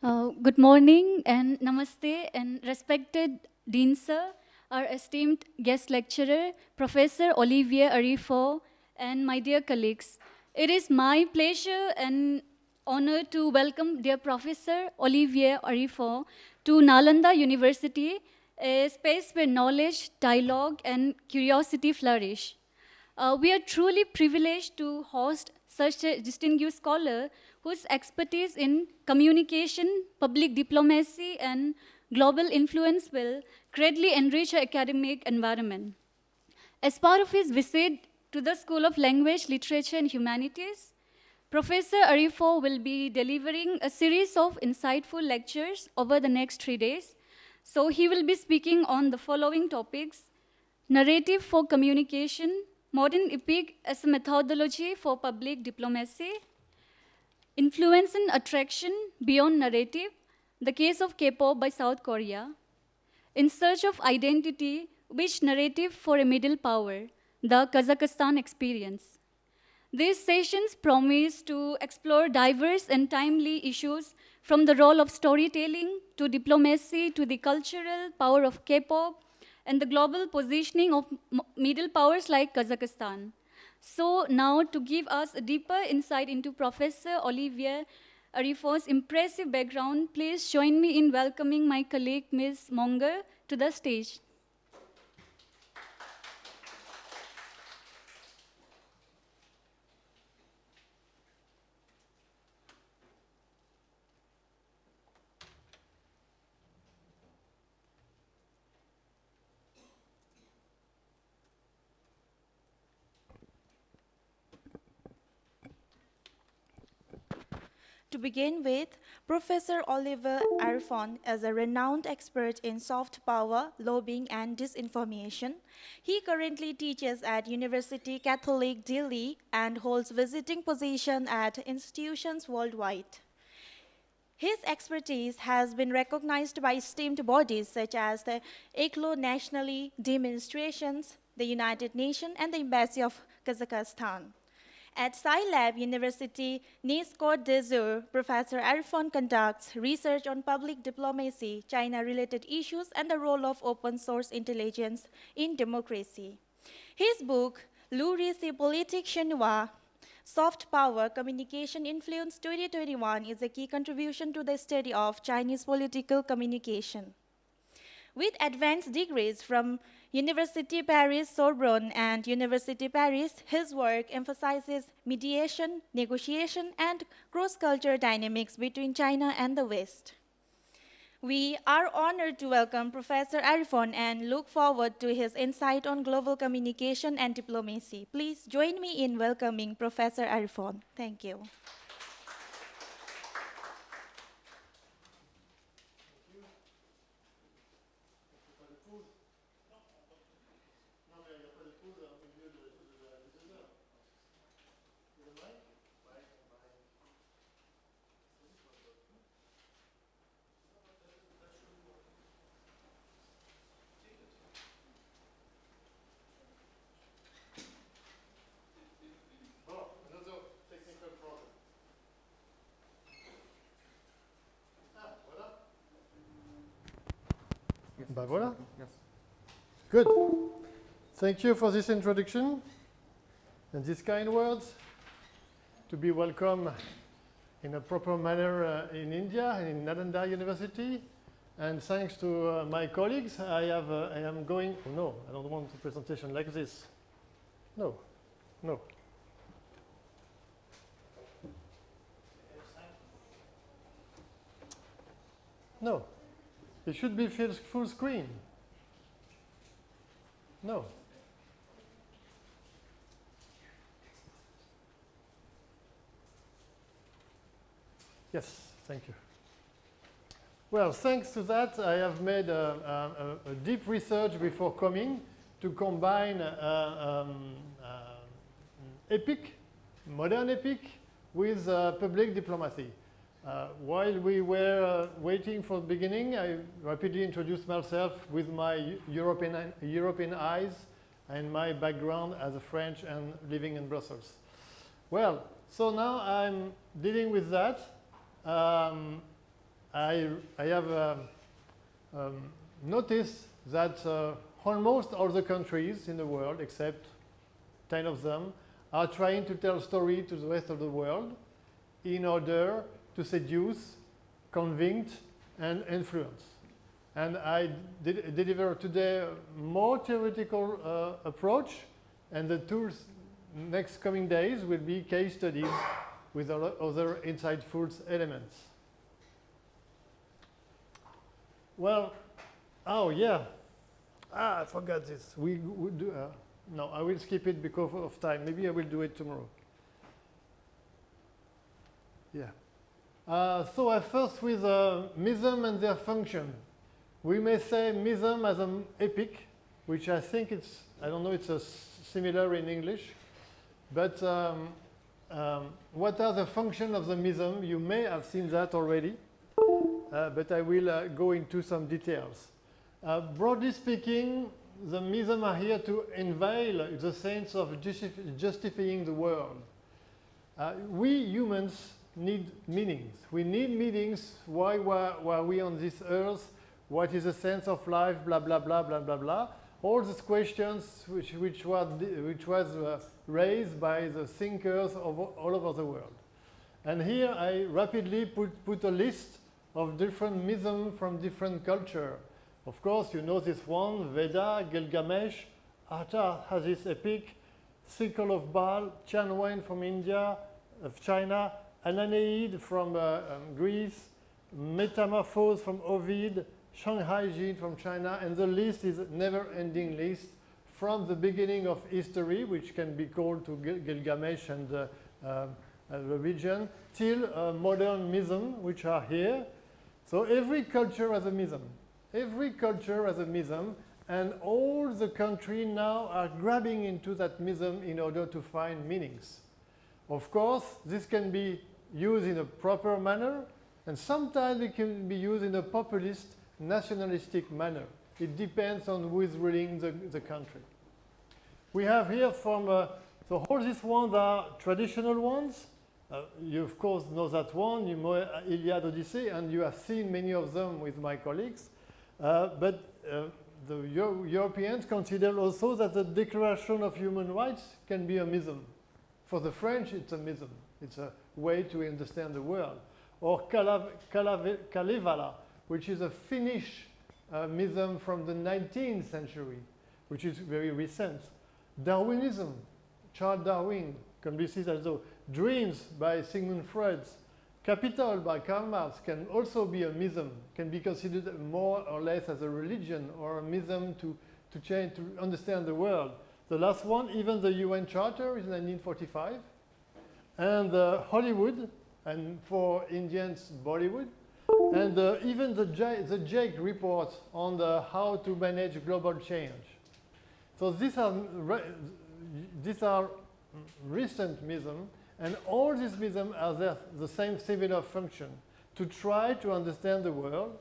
Good morning and namaste and respected Dean Sir, our esteemed guest lecturer, Professor Olivier Arifon, and my dear colleagues. It is my pleasure and honor to welcome dear Professor Olivier Arifon to Nalanda University, a space where knowledge, dialogue, and curiosity flourish. We are truly privileged to host such a distinguished scholar whose expertise in communication, public diplomacy, and global influence will greatly enrich our academic environment. As part of his visit to the School of Language, Literature, and Humanities, Professor Arifo will be delivering a series of insightful lectures over the next 3 days. So he will be speaking on the following topics: narrative for communication, modern epic as a methodology for public diplomacy, influence and attraction beyond narrative, the case of K-pop by South Korea, in search of identity, which narrative for a middle power, the Kazakhstan experience. These sessions promise to explore diverse and timely issues from the role of storytelling to diplomacy to the cultural power of K-pop and the global positioning of middle powers like Kazakhstan. So now to give us a deeper insight into Professor Olivier Arifon's impressive background, please join me in welcoming my colleague Ms. Monger to the stage. To begin with, Professor Olivier Arifon is a renowned expert in soft power, lobbying, and disinformation. He currently teaches at University Catholic Delhi and holds visiting position at institutions worldwide. His expertise has been recognized by esteemed bodies such as the ECLO Nationally Demonstrations, the United Nations, and the Embassy of Kazakhstan. At Scilab University, Nice Côte d'Azur, Professor Arifon conducts research on public diplomacy, China-related issues, and the role of open-source intelligence in democracy. His book, L'Ourici Politique Chinois, Soft Power Communication Influence 2021 is a key contribution to the study of Chinese political communication. With advanced degrees from University Paris Sorbonne and University Paris, his work emphasizes mediation, negotiation, and cross-cultural dynamics between China and the West. We are honored to welcome Professor Arifon and look forward to his insight on global communication and diplomacy. Please join me in welcoming Professor Arifon. Thank you. Ben voilà. Good. Thank you for this introduction and these kind words. To be welcome in a proper manner in India and in Nalanda University. And thanks to my colleagues, I am going. Oh no, I don't want a presentation like this. No, no. No. It should be full screen. No. Yes, thank you. Well, thanks to that, I have made a deep research before coming to combine epic, modern epic, with public diplomacy. While we were waiting for the beginning, I rapidly introduced myself with my European eyes and my background as a French and living in Brussels. Well, so now I'm dealing with that. I have noticed that almost all the countries in the world, except 10 of them, are trying to tell a story to the rest of the world in order to seduce, convince, and influence. And I deliver today a more theoretical approach, and the tools next coming days will be case studies with other insightful elements. Well, oh yeah, I forgot this. We would do, no, I will skip it because of time. Maybe I will do it tomorrow. Yeah. So I first with mism and their function. We may say mism as an epic, which I think it's, I don't know, it's similar in English. But what are the functions of the mism? You may have seen that already, but I will go into some details. Broadly speaking, the mism are here to unveil the sense of justifying the world. We humans need meanings. We need meanings. Why were we on this earth? What is the sense of life? Blah, blah, blah, blah, blah, blah. All these questions which was raised by the thinkers of all over the world. And here I rapidly put a list of different misms from different culture. Of course, you know this one, Veda, Gilgamesh, Arthur has this epic, Cycle of Baal, Chan Wen from India, of China, an Aeneid from Greece, Metamorphose from Ovid, Shanghai Jin from China, and the list is a never-ending list from the beginning of history, which can be called to Gilgamesh and the region, till modern mism, which are here. So every culture has a mism. Every culture has a mism, and all the countries now are grabbing into that mism in order to find meanings. Of course, this can be used in a proper manner, and sometimes it can be used in a populist, nationalistic manner. It depends on who is ruling the country. We have here from, so all these ones are traditional ones. You of course know that one, you know Iliad, Odyssey, and you have seen many of them with my colleagues. But the Europeans consider also that the Declaration of Human Rights can be a mism. For the French, it's a mism. It's a way to understand the world. Or Kalevala, which is a Finnish mism from the 19th century, which is very recent. Darwinism, Charles Darwin, can be seen as though Dreams by Sigmund Freud, Capital by Karl Marx can also be a mism, can be considered more or less as a religion or a mism to change, to understand the world. The last one, even the UN Charter is 1945. And Hollywood, and for Indians, Bollywood. And even the JAIC report on how to manage global change. So these are recent misms, and all these misms are the same similar function, to try to understand the world.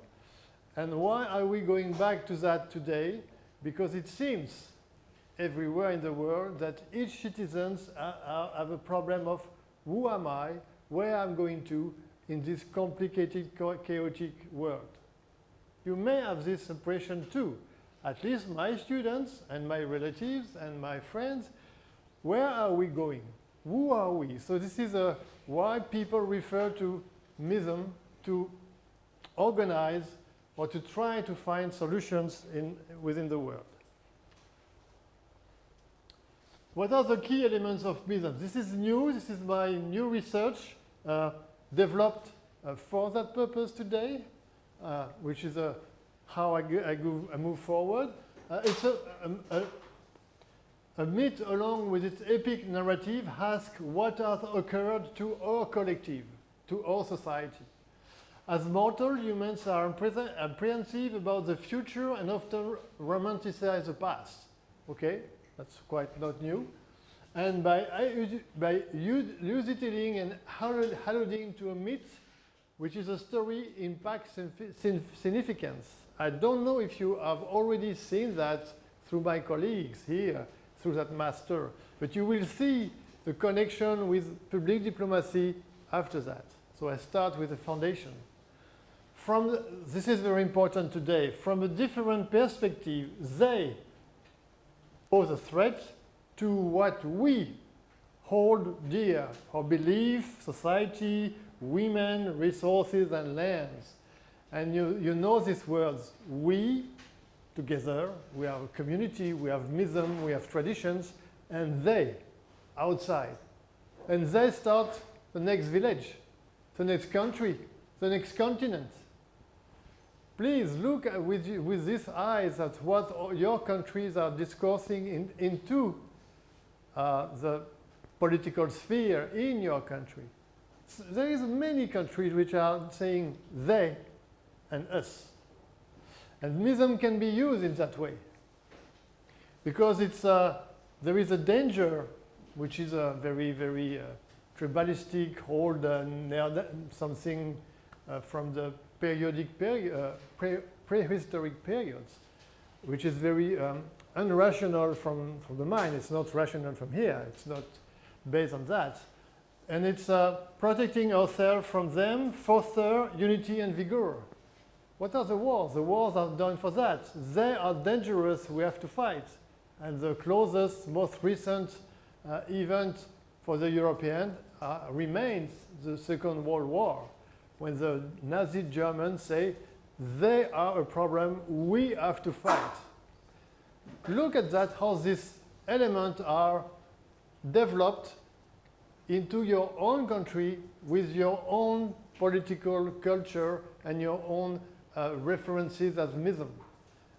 And why are we going back to that today? Because it seems everywhere in the world that each citizen have a problem of who am I, where I'm going to in this complicated, chaotic world. You may have this impression too. At least my students and my relatives and my friends, where are we going? Who are we? So this is why people refer to mism to organize or to try to find solutions within the world. What are the key elements of mism? This is new. This is my new research developed for that purpose today, which is how I move forward. It's a myth along with its epic narrative asks what has occurred to our collective, to our society. As mortal, humans are apprehensive about the future and often romanticize the past. Okay? That's quite not new. And by using and alluding to a myth, which is a story, impacts significance. I don't know if you have already seen that through my colleagues here, through that master, but you will see the connection with public diplomacy after that. So I start with the foundation. this is very important today, from a different perspective, they pose a threat to what we hold dear, our belief, society, women, resources, and lands. And you know these words, we, together, we have a community, we have myths, we have traditions, and they, outside. And they start the next village, the next country, the next continent. Please look with these eyes at what your countries are discoursing into the political sphere in your country. So there is many countries which are saying they and us. And MISM can be used in that way. Because there is a danger, which is a very, very tribalistic, old, something from the prehistoric periods, which is very unrational from the mind. It's not rational from here. It's not based on that. And it's protecting ourselves from them, foster unity and vigor. What are the wars? The wars are done for that. They are dangerous. We have to fight. And the closest, most recent event for the European remains the Second World War, when the Nazi Germans say, they are a problem, we have to fight. Look at that, how these elements are developed into your own country with your own political culture and your own references as MISM.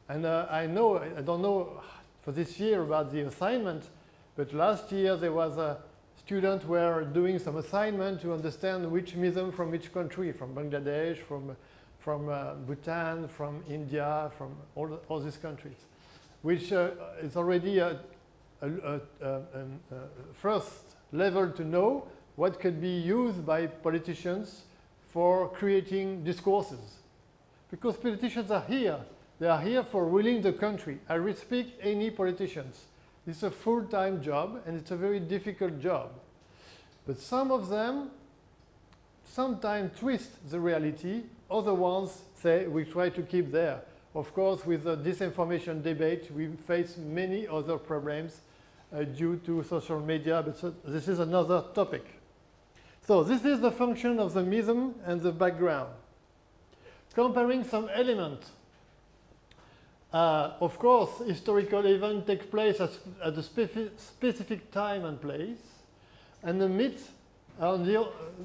And I don't know for this year about the assignment, but last year there was a student were doing some assignment to understand which MISM from which country, from Bangladesh, from Bhutan, from India, from all these countries, which is already a first level to know what could be used by politicians for creating discourses. Because politicians are here. They are here for ruling the country. I respect any politicians. It's a full-time job, and it's a very difficult job. But some of them sometimes twist the reality. Other ones say we try to keep there. Of course, with the disinformation debate, we face many other problems due to social media, but this is another topic. So this is the function of the MISM and the background. Comparing some elements. Of course, historical events take place at a specific time and place. And the myth,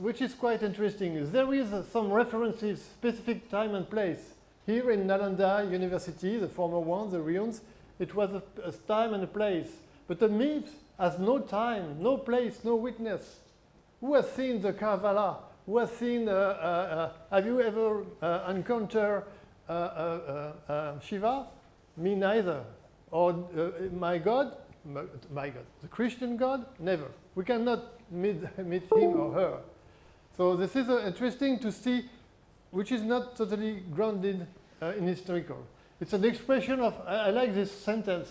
which is quite interesting, there is some references, specific time and place. Here in Nalanda University, the former one, the ruins, it was a time and a place. But the myth has no time, no place, no witness. Who has seen the Kavala? Who has seen, have you ever encountered Shiva? Me neither. Or my God? My God. The Christian God? Never. We cannot meet him or her. So this is interesting to see, which is not totally grounded in historical. It's an expression of, I like this sentence.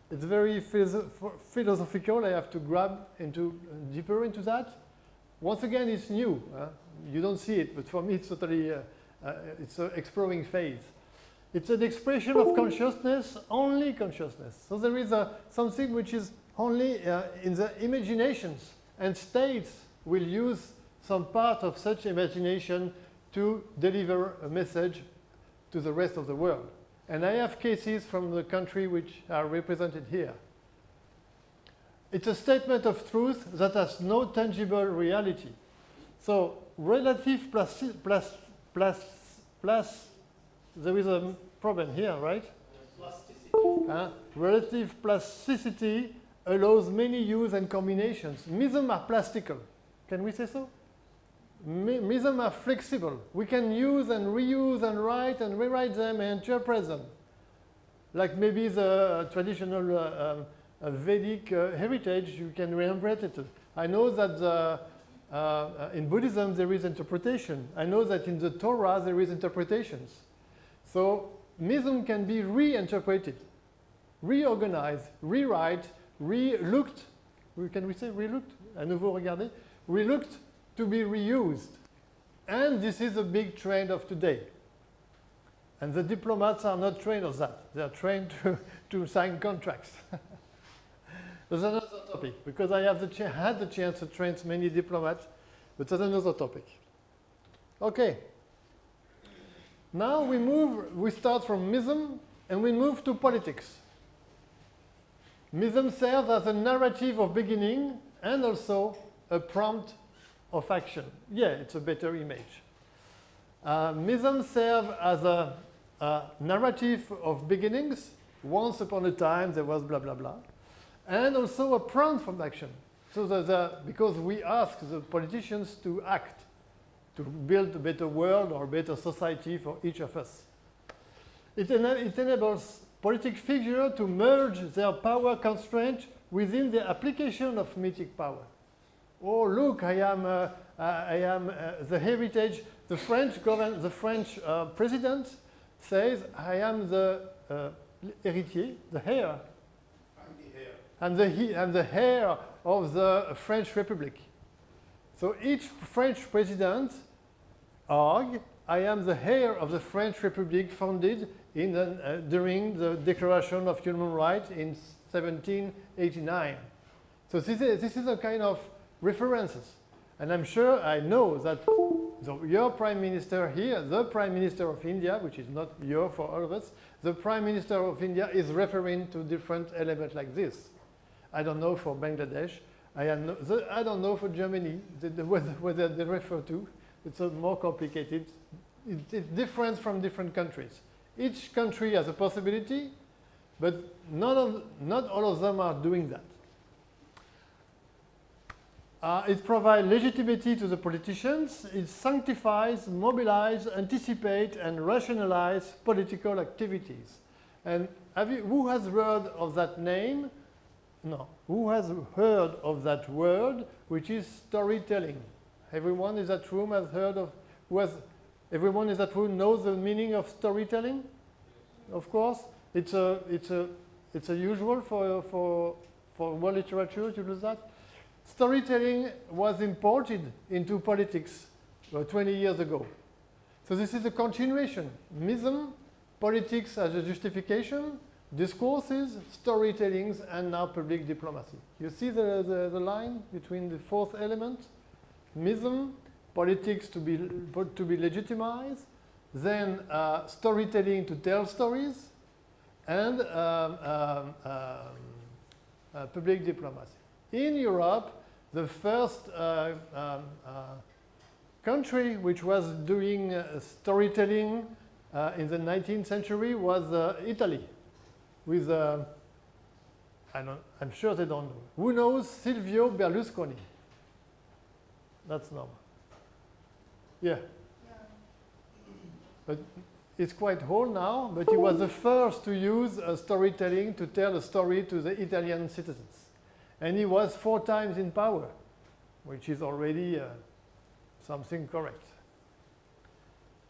It's very philosophical. I have to grab deeper into that. Once again, it's new. You don't see it, but for me, it's totally, it's an exploring phase. It's an expression of consciousness, only consciousness. So there is something which is only in the imaginations, and states will use some part of such imagination to deliver a message to the rest of the world. And I have cases from the country which are represented here. It's a statement of truth that has no tangible reality. So relative there is a problem here, right? Plasticity. Relative plasticity allows many use and combinations. MISM are plastical. Can we say so? MISM are flexible. We can use and reuse and write and rewrite them and interpret them. Like maybe the traditional Vedic heritage, you can reinterpret it. I know that in Buddhism there is interpretation. I know that in the Torah there is interpretations. So MISM can be reinterpreted, reorganized, rewrite, relooked. Can we say relooked? À nouveau regardé? Relooked to be reused. And this is a big trend of today. And the diplomats are not trained on that. They are trained to sign contracts. That's another topic, because I have had the chance to train many diplomats, but that's another topic. Okay. Now we start from mism, and we move to politics. Mism serves as a narrative of beginning and also a prompt of action. Yeah, it's a better image. Mism serves as a narrative of beginnings. Once upon a time, there was blah, blah, blah. And also a prompt from action. So because we ask the politicians to act, to build a better world or a better society for each of us. It enables politic figures to merge their power constraint within the application of mythic power. Oh, look, I am the heritage. The French president says, I am the héritier, the heir. I'm the heir of the French Republic. So each French president argue, I am the heir of the French Republic founded during the Declaration of Human Rights in 1789. So this is a kind of references. And I'm sure I know that your Prime Minister here, the Prime Minister of India, which is not your for all of us, the Prime Minister of India is referring to different elements like this. I don't know for Bangladesh. I don't know for Germany whether they refer to. It's more complicated. It's different from different countries. Each country has a possibility, but not all of them are doing that. It provides legitimacy to the politicians. It sanctifies, mobilizes, anticipates, and rationalizes political activities. And who has heard of that name? No. Who has heard of that word, which is storytelling? Everyone in that room has heard of. Everyone in that room knows the meaning of storytelling. Of course, it's a usual for world literature to do that. Storytelling was imported into politics 20 years ago. So this is a continuation. Mism, politics as a justification, discourses, storytellings, and now public diplomacy. You see the line between the fourth element? Mism, politics to be legitimized, then storytelling to tell stories, and public diplomacy. In Europe, the first country which was doing storytelling in the 19th century was Italy, with, I'm sure they don't know. Who knows Silvio Berlusconi? That's normal. Yeah. But it's quite old now, but he was the first to use storytelling to tell a story to the Italian citizens. And he was 4 times in power, which is already something correct.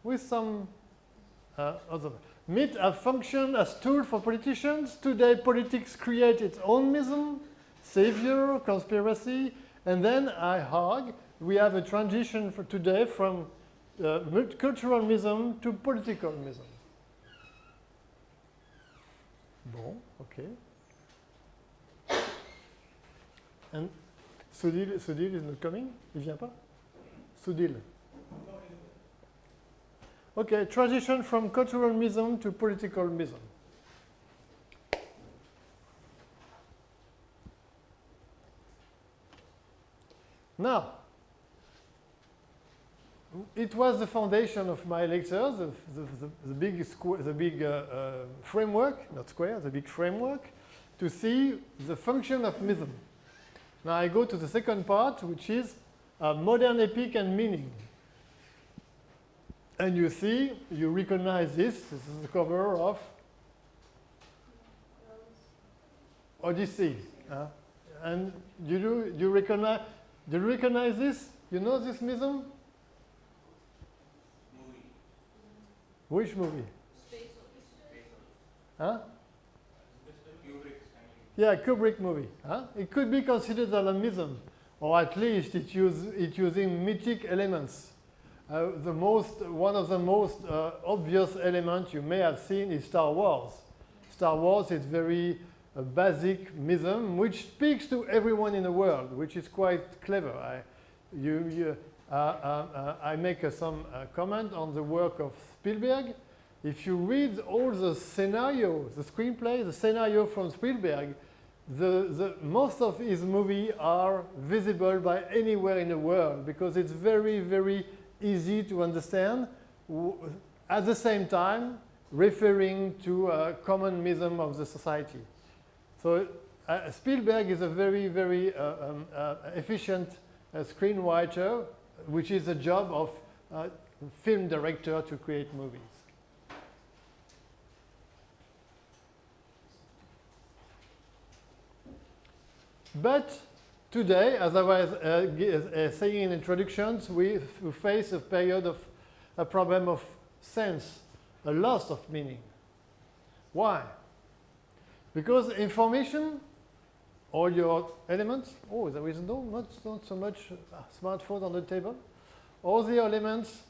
With some other. Myths have functioned as tool for politicians. Today, politics create its own mism, savior, conspiracy, and then I argue we have a transition for today from cultural mism to political mism. Bon, okay. And Sudil is not coming? Il vient pas? Sudil. Okay, transition from cultural mism to political mism. Now, it was the foundation of my lectures, the big framework, not square, the big framework, to see the function of mism. Now I go to the second part, which is modern epic and meaning. And you see, you recognize this. This is the cover of Odyssey. And do you recognize this? You know this mism? Movie. Which movie? Space Huh? Kubrick. Yeah, Kubrick movie. Huh? It could be considered as a mism, or at least it's using mythic elements. One of the most obvious elements you may have seen is Star Wars. Star Wars is very basic mythm which speaks to everyone in the world, which is quite clever. I make some comment on the work of Spielberg. If you read all the scenarios, the screenplay, the scenario from Spielberg, most of his movies are visible by anywhere in the world because it's very, very easy to understand, at the same time referring to a common mythm of the society. So Spielberg is a very, very efficient screenwriter, which is the job of a film director to create movies. But today, as I was saying in introductions, we face a period of a problem of sense, a loss of meaning. Why? Because information, all your elements, oh, there is not so much smartphone on the table. All the elements,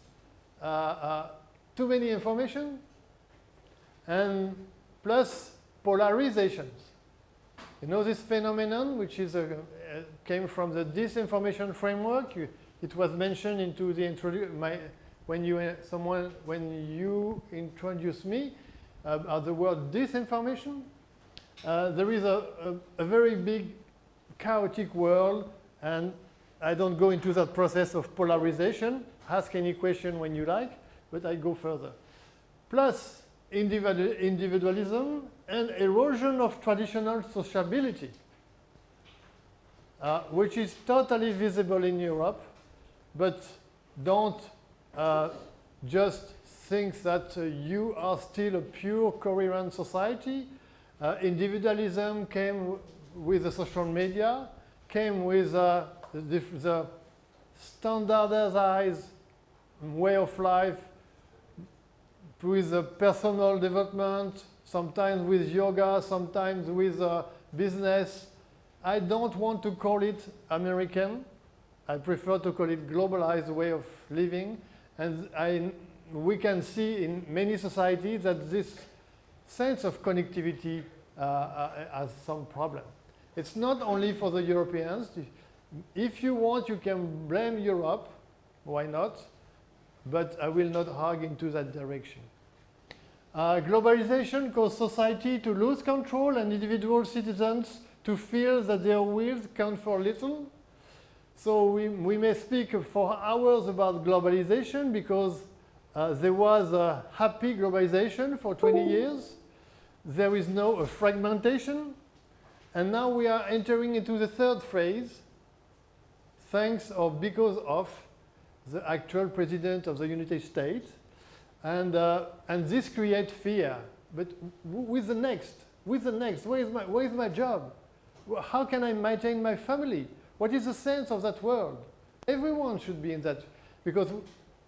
too many information, and plus polarizations. You know this phenomenon, which is came from the disinformation framework. It was mentioned into the when you introduced me the word disinformation. There is a very big chaotic world, and I don't go into that process of polarization. Ask any question when you like, but I go further. Plus individualism and erosion of traditional sociability, which is totally visible in Europe, but don't just think that you are still a pure coherent society. Individualism came with the social media, came with the standardized way of life, with personal development, sometimes with yoga, sometimes with business. I don't want to call it American. I prefer to call it globalized way of living. And we can see in many societies that this sense of connectivity has some problem. It's not only for the Europeans. If you want, you can blame Europe. Why not? But I will not argue into that direction. Globalization caused society to lose control and individual citizens to feel that their wills count for little. So we may speak for hours about globalization because there was a happy globalization for 20 years. There is now a fragmentation. And now we are entering into the third phase, thanks or because of the actual president of the United States. And this creates fear. But with the next, where is my job? How can I maintain my family? What is the sense of that world? Everyone should be in that, because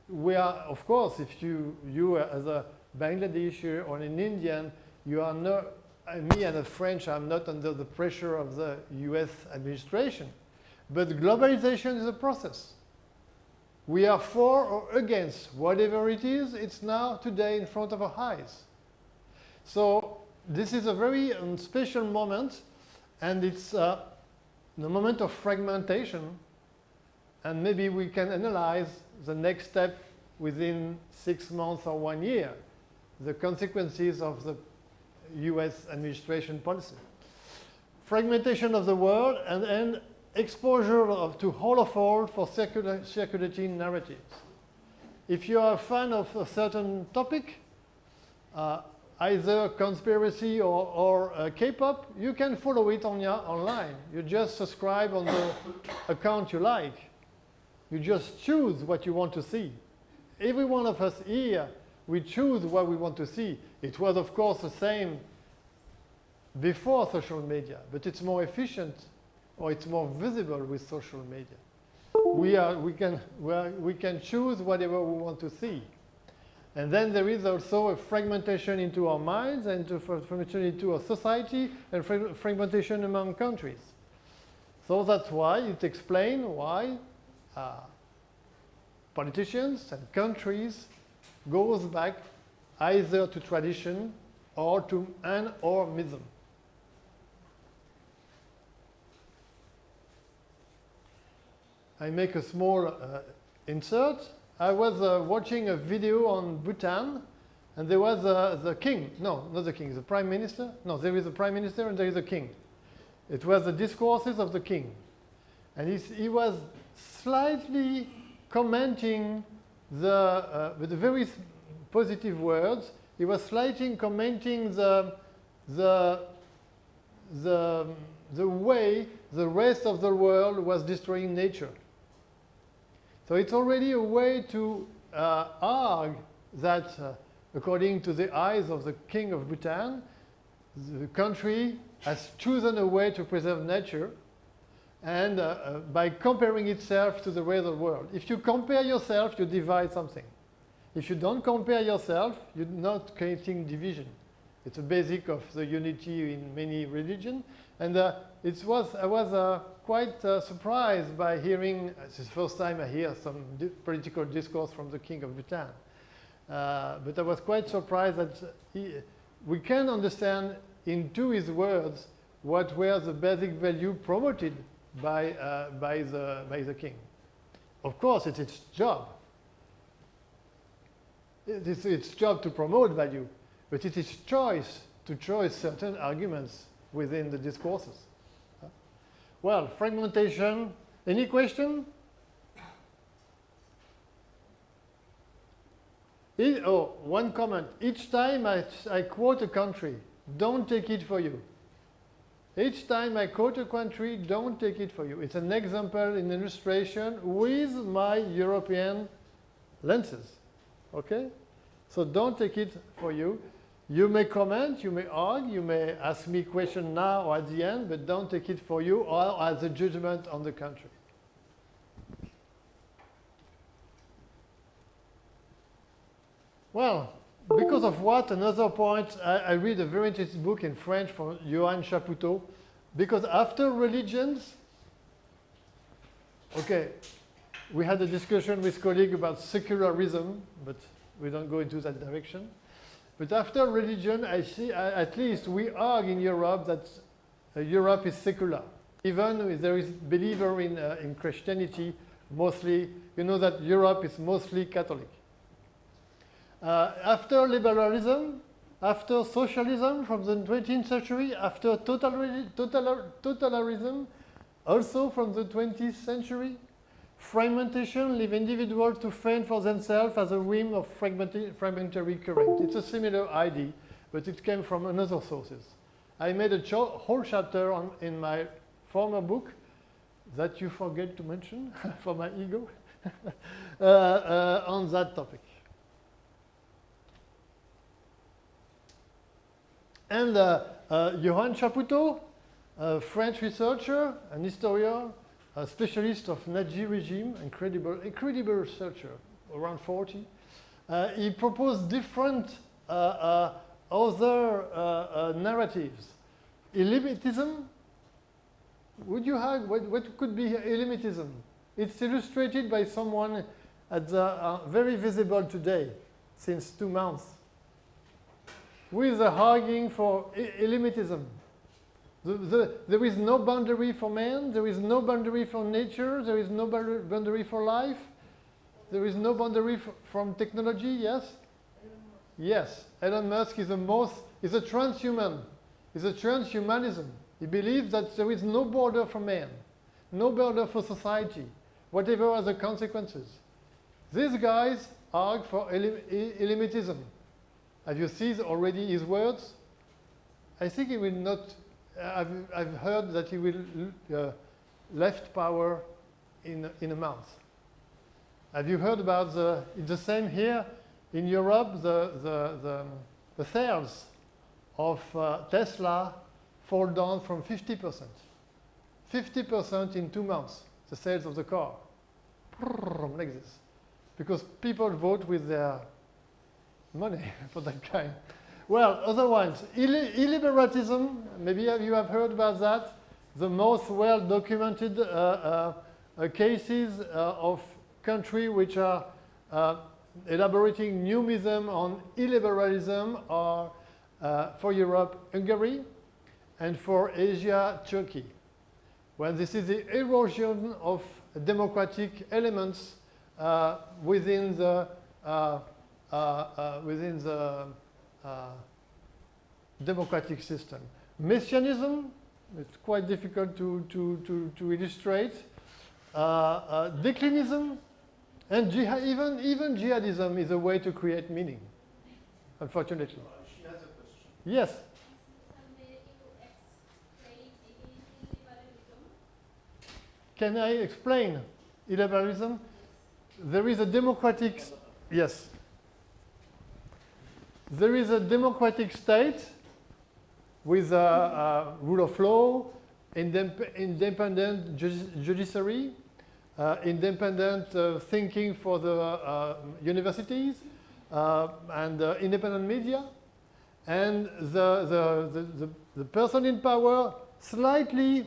we are, of course, if you as a Bangladeshi or an Indian, you are not, me as a French, I'm not under the pressure of the US administration. But globalization is a process. We are for or against whatever it is, it's now today in front of our eyes. So this is a very special moment, and it's the moment of fragmentation, and maybe we can analyze the next step within 6 months or 1 year, the consequences of the US administration policy. Fragmentation of the world and exposure to whole of all for circulating narratives. If you are a fan of a certain topic, either conspiracy or K-pop, you can follow it online. You just subscribe on the account you like. You just choose what you want to see. Every one of us here, we choose what we want to see. It was, of course, the same before social media, but it's more efficient, or it's more visible with social media. We can choose whatever we want to see. And then there is also a fragmentation into our minds, and fragmentation into our society, and fragmentation among countries. So that's why it explains why politicians and countries goes back either to tradition or to or mythm. I make a small insert. I was watching a video on Bhutan, and there was the king. No, not the king, the prime minister. No, there is a prime minister and there is a king. It was the discourses of the king. And he was slightly commenting with very positive words. He was slightly commenting the way the rest of the world was destroying nature. So it's already a way to argue that, according to the eyes of the king of Bhutan, the country has chosen a way to preserve nature, and by comparing itself to the rest of the world. If you compare yourself, you divide something. If you don't compare yourself, you're not creating division. It's a basic of the unity in many religions. And I was quite surprised by hearing, it's the first time I hear some political discourse from the king of Bhutan. But I was quite surprised that we can understand into his words what were the basic value promoted by the king. Of course, it's its job. It's its job to promote value, but it is choice to choose certain arguments within the discourses. Well, fragmentation. Any question? One comment. Each time I quote a country, don't take it for you. Each time I quote a country, don't take it for you. It's an example, an illustration with my European lenses. Okay? So don't take it for you. You may comment, you may argue, you may ask me a question now or at the end, but don't take it for you or as a judgment on the country. Well, because of what? Another point, I read a very interesting book in French from Johann Chapoutot. Because after religions, okay, we had a discussion with colleagues about secularism, but we don't go into that direction. But after religion, I see, at least we argue in Europe that Europe is secular. Even if there is believer in Christianity, mostly, you know that Europe is mostly Catholic. After liberalism, after socialism from the 20th century, after totalitarianism, also from the 20th century, fragmentation leave individuals to fend for themselves as a whim of fragmentary current. It's a similar idea, but it came from another sources. I made a whole chapter in my former book that you forget to mention for my ego on that topic. And Johann Chapoutot, a French researcher, an historian, a specialist of Nazi regime, incredible researcher, around 40. He proposed different other narratives. Illimitism, what could be illimitism? It's illustrated by someone at the, very visible today, since 2 months, with the arguing for illimitism. There is no boundary for man, there is no boundary for nature, there is no boundary for life, there is no boundary from technology, yes? Yes, Elon Musk is a transhuman, is a transhumanism. He believes that there is no border for man, no border for society, whatever are the consequences. These guys argue for illimitism. Have you seen already his words? I think he will not. I've heard that he will left power in a month. Have you heard about it's the same here in Europe? The sales of Tesla fall down from 50%. 50% in 2 months. The sales of the car, like this, because people vote with their money for that kind. Well, other ones, illiberalism, maybe you have heard about that. The most well-documented cases of countries which are elaborating new mism on illiberalism are, for Europe, Hungary, and for Asia, Turkey. When this is the erosion of democratic elements within the democratic system. Messianism, it's quite difficult to illustrate. Declinism, and even jihadism is a way to create meaning, unfortunately. She has a question. Yes. Can I explain illiberalism? There is a democratic, yes. There is a democratic state with a rule of law, independent judiciary, independent thinking for the universities, and independent media. And the person in power slightly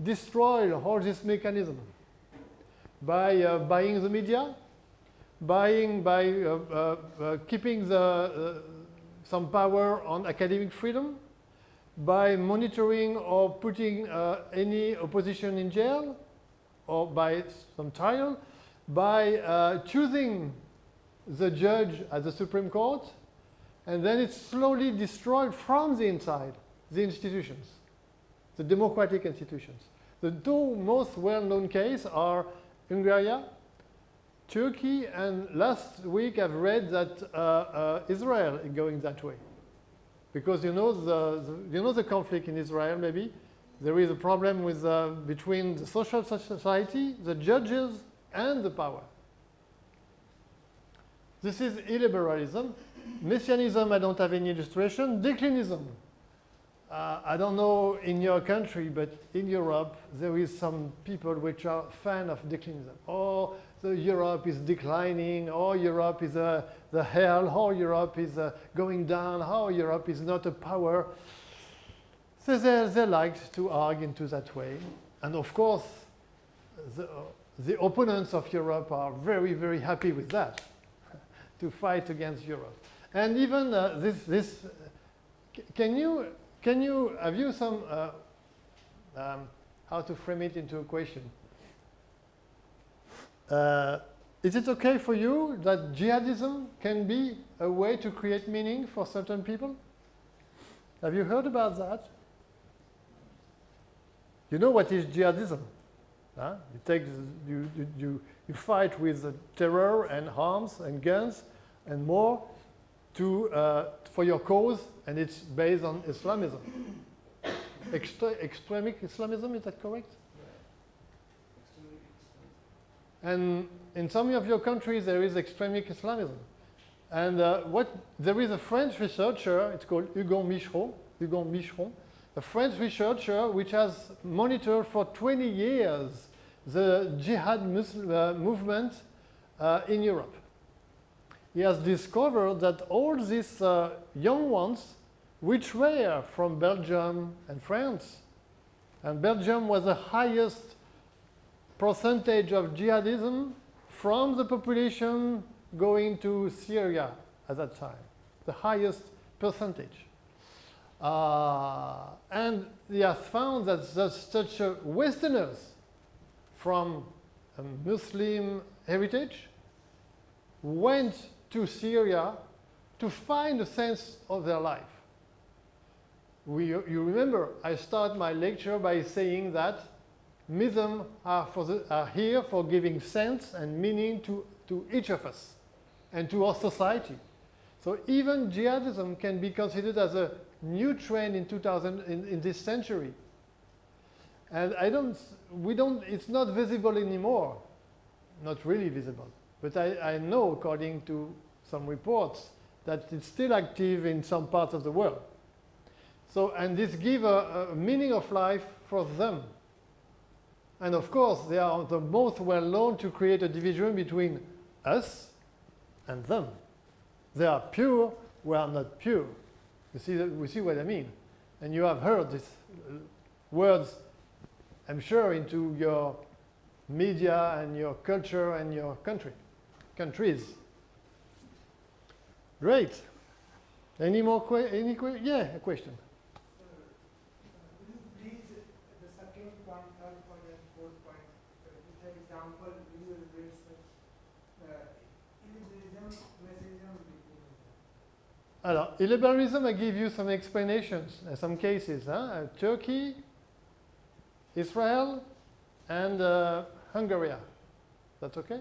destroyed all this mechanism by buying the media, by keeping some power on academic freedom, by monitoring or putting any opposition in jail, or by some trial, by choosing the judge at the Supreme Court, and then it's slowly destroyed from the inside, the institutions, the democratic institutions. The two most well-known cases are Hungary, Turkey, and last week I've read that Israel is going that way. Because you know the conflict in Israel, maybe? There is a problem with, between the social society, the judges, and the power. This is illiberalism. Messianism, I don't have any illustration. Declinism. I don't know in your country, but in Europe, there is some people which are fan of declinism. Oh, Europe is declining. Oh, Europe is the hell. Oh, Europe is going down. Oh, Europe is not a power. So they like to argue into that way. And of course, the opponents of Europe are very, very happy with that, to fight against Europe. And even have you some, how to frame it into a question? Is it okay for you that jihadism can be a way to create meaning for certain people? Have you heard about that? You know what is jihadism? Huh? You fight with terror and arms and guns and more for your cause, and it's based on Islamism. Extremic Islamism, is that correct? And in some of your countries, there is extremic Islamism. And there is a French researcher, it's called Hugon Micheron, a French researcher which has monitored for 20 years the jihad movement in Europe. He has discovered that all these young ones, which were from Belgium and France, and Belgium was the highest percentage of jihadism from the population going to Syria at that time, the highest percentage. And he has found that such Westerners from a Muslim heritage went to Syria to find a sense of their life. You remember, I start my lecture by saying that mism are here for giving sense and meaning to each of us and to our society. So even jihadism can be considered as a new trend in this century. And it's not visible anymore, not really visible. But I know, according to some reports, that it's still active in some parts of the world. So, and this gives a meaning of life for them. And of course, they are the most well known to create a division between us and them. They are pure, we are not pure. We see what I mean. And you have heard these words, I'm sure, into your media and your culture and your countries. Great. Any more yeah, a question. Will you please the second point, third point, and fourth point, with an example, will you relate illiberalism, messianism, determinism? Alors, illiberalism, I give you some explanations, some cases. Turkey, Israel, and Hungary. That's okay?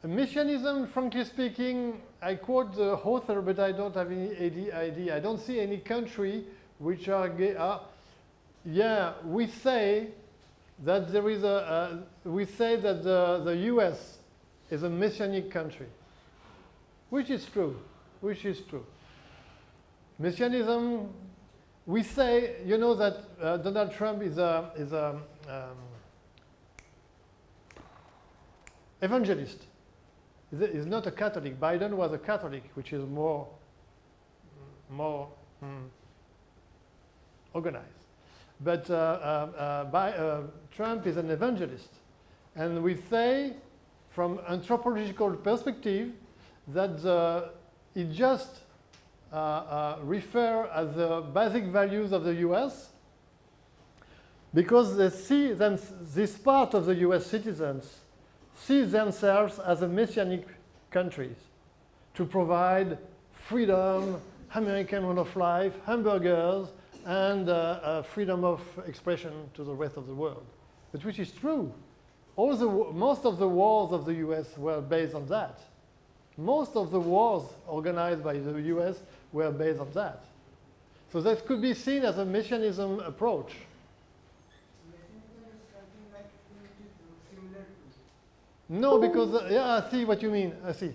Messianism, frankly speaking, I quote the author, but I don't have any idea. I don't see any country which are gay. Yeah, we say that there is we say that the US is a messianic country, which is true, Messianism, we say, you know, that Donald Trump is a evangelist. He's not a Catholic. Biden was a Catholic, which is more organized. But Trump is an evangelist. And we say, from anthropological perspective, that it just refer as the basic values of the US, because they see them, this part of the US citizens see themselves as a messianic countries to provide freedom, American way of life, hamburgers, and freedom of expression to the rest of the world. But which is true. Most of the wars of the US were based on that. Most of the wars organized by the US were based on that. So that could be seen as a messianism approach. Messianism is something like elitism, similar to. No, because, yeah, I see what you mean. I see.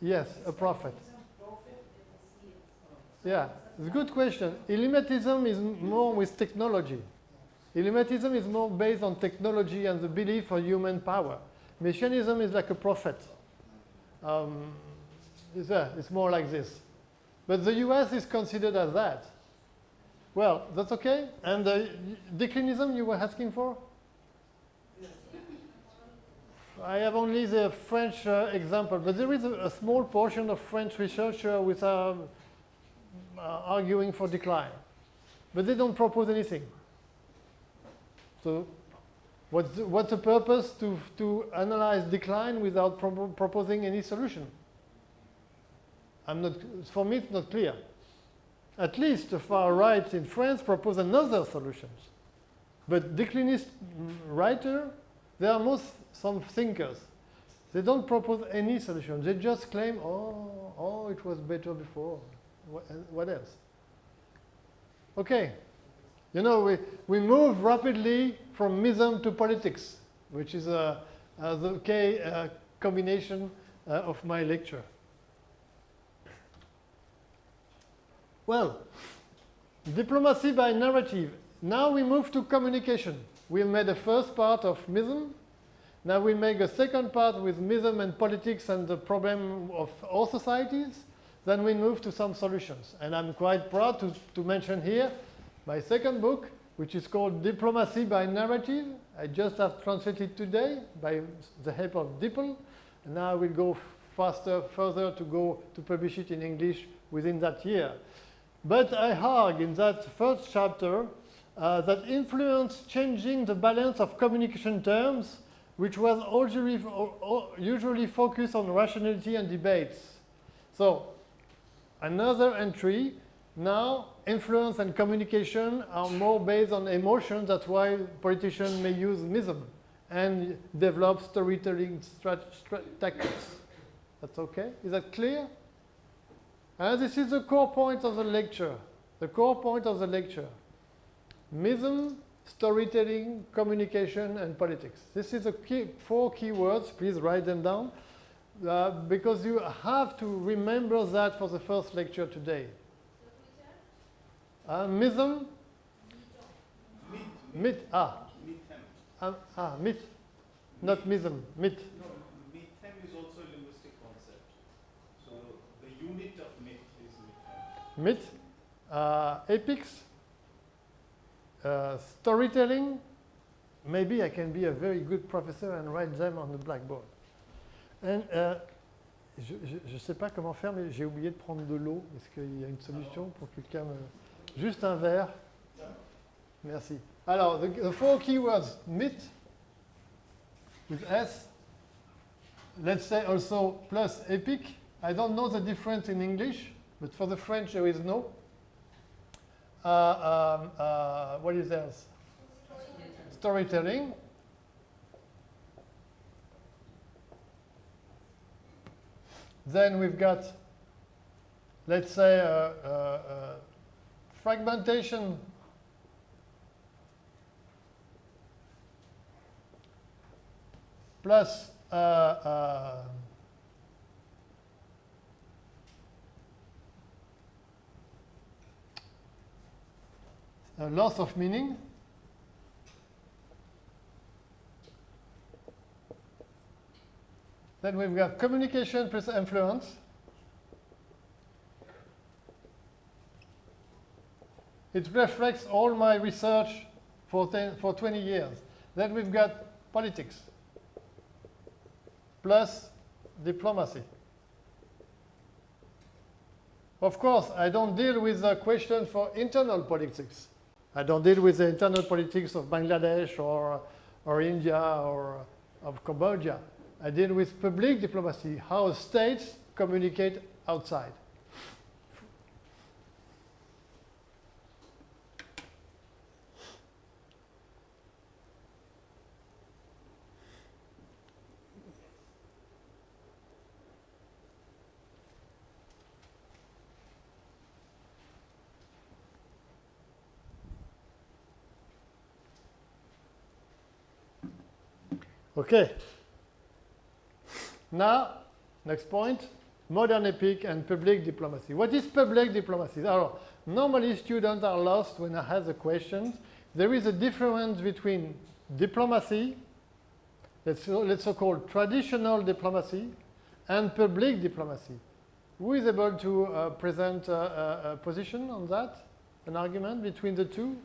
Yes, a prophet. Yeah, it's a good question. Illuminism is more with technology. Illuminism is more based on technology and the belief for human power. Messianism is like a prophet. It's more like this. But the US is considered as that. Well, that's okay. And declinism you were asking for? I have only the French example, but there is a small portion of French researchers which are arguing for decline. But they don't propose anything. So what's the purpose to analyze decline without proposing any solution? For me, it's not clear. At least the far right in France propose another solutions. But declinist writer, they are some thinkers. They don't propose any solution. They just claim, oh, it was better before. What else? Okay. You know, we move rapidly from mism to politics, which is the combination of my lecture. Well, diplomacy by narrative. Now we move to communication. We made the first part of mism. Now we make a second part with mism and politics and the problem of all societies. Then we move to some solutions. And I'm quite proud to mention here my second book, which is called Diplomacy by Narrative. I just have translated today by the help of DeepL. And now I will go further to publish it in English within that year. But I argue in that first chapter that influence changing the balance of communication terms, which was usually focused on rationality and debates. So another entry, now influence and communication are more based on emotion. That's why politicians may use mism and develop storytelling tactics. That's okay? Is that clear? And this is the core point of the lecture. The core point of the lecture. Mism, storytelling, communication, and politics. This is the four key words. Please write them down. Because you have to remember that for the first lecture today. Mism? Myth. Myth. Not mism. Myth. No, mythem is also a linguistic concept. So the unit of myth is mythem. Myth. Epics. storytelling, maybe I can be a very good professor and write them on the blackboard. And, je ne sais pas comment faire, mais j'ai oublié de prendre de l'eau. Est-ce qu'il y a une solution pour quelqu'un me... Juste un verre. Merci. Alors, the four keywords, myth, with S. Let's say also plus epic. I don't know the difference in English, but for the French there is no. What is else? Storytelling. Then we've got, let's say, fragmentation. Plus a loss of meaning. Then we've got communication plus influence. It reflects all my research for 20 years. Then we've got politics plus diplomacy. Of course, I don't deal with the question for internal politics. I don't deal with the internal politics of Bangladesh or India or of Cambodia. I deal with public diplomacy, how states communicate outside. Okay. Now, next point, modern epic and public diplomacy. What is public diplomacy? Normally students are lost when I have the questions. There is a difference between diplomacy, let's so-called traditional diplomacy, and public diplomacy. Who is able to present a position on that? An argument between the two?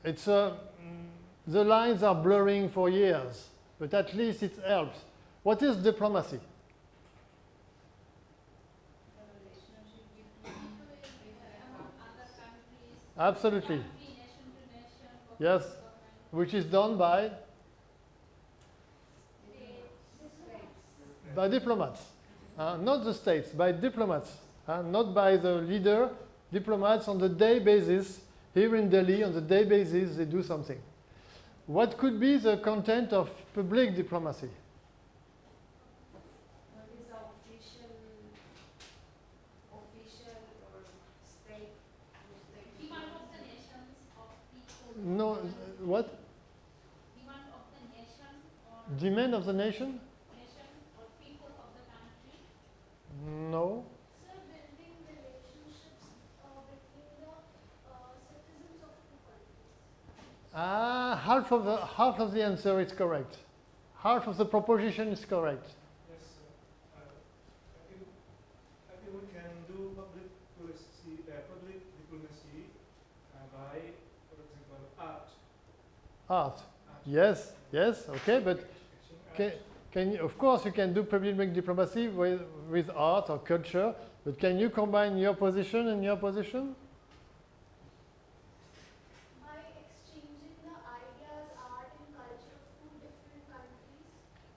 It's the lines are blurring for years, but at least it helps. What is diplomacy? Absolutely. Yes, which is done by diplomats. Not the states, by diplomats. Not by the leader. Diplomats on the day basis, here in Delhi, on the day basis, they do something. What could be the content of public diplomacy? What is the official or state? Demand of the nations of people. No, what? Demand of the nation or Demand of the nation? nation or people of the country. No. Sir, building relationships between the citizens of two countries. Half of the answer is correct. Half of the proposition is correct. Yes, sir. I think we can do public diplomacy by, for example, art. Art. Yes, okay, but can you, of course you can do public diplomacy with art or culture, but can you combine your position and your position?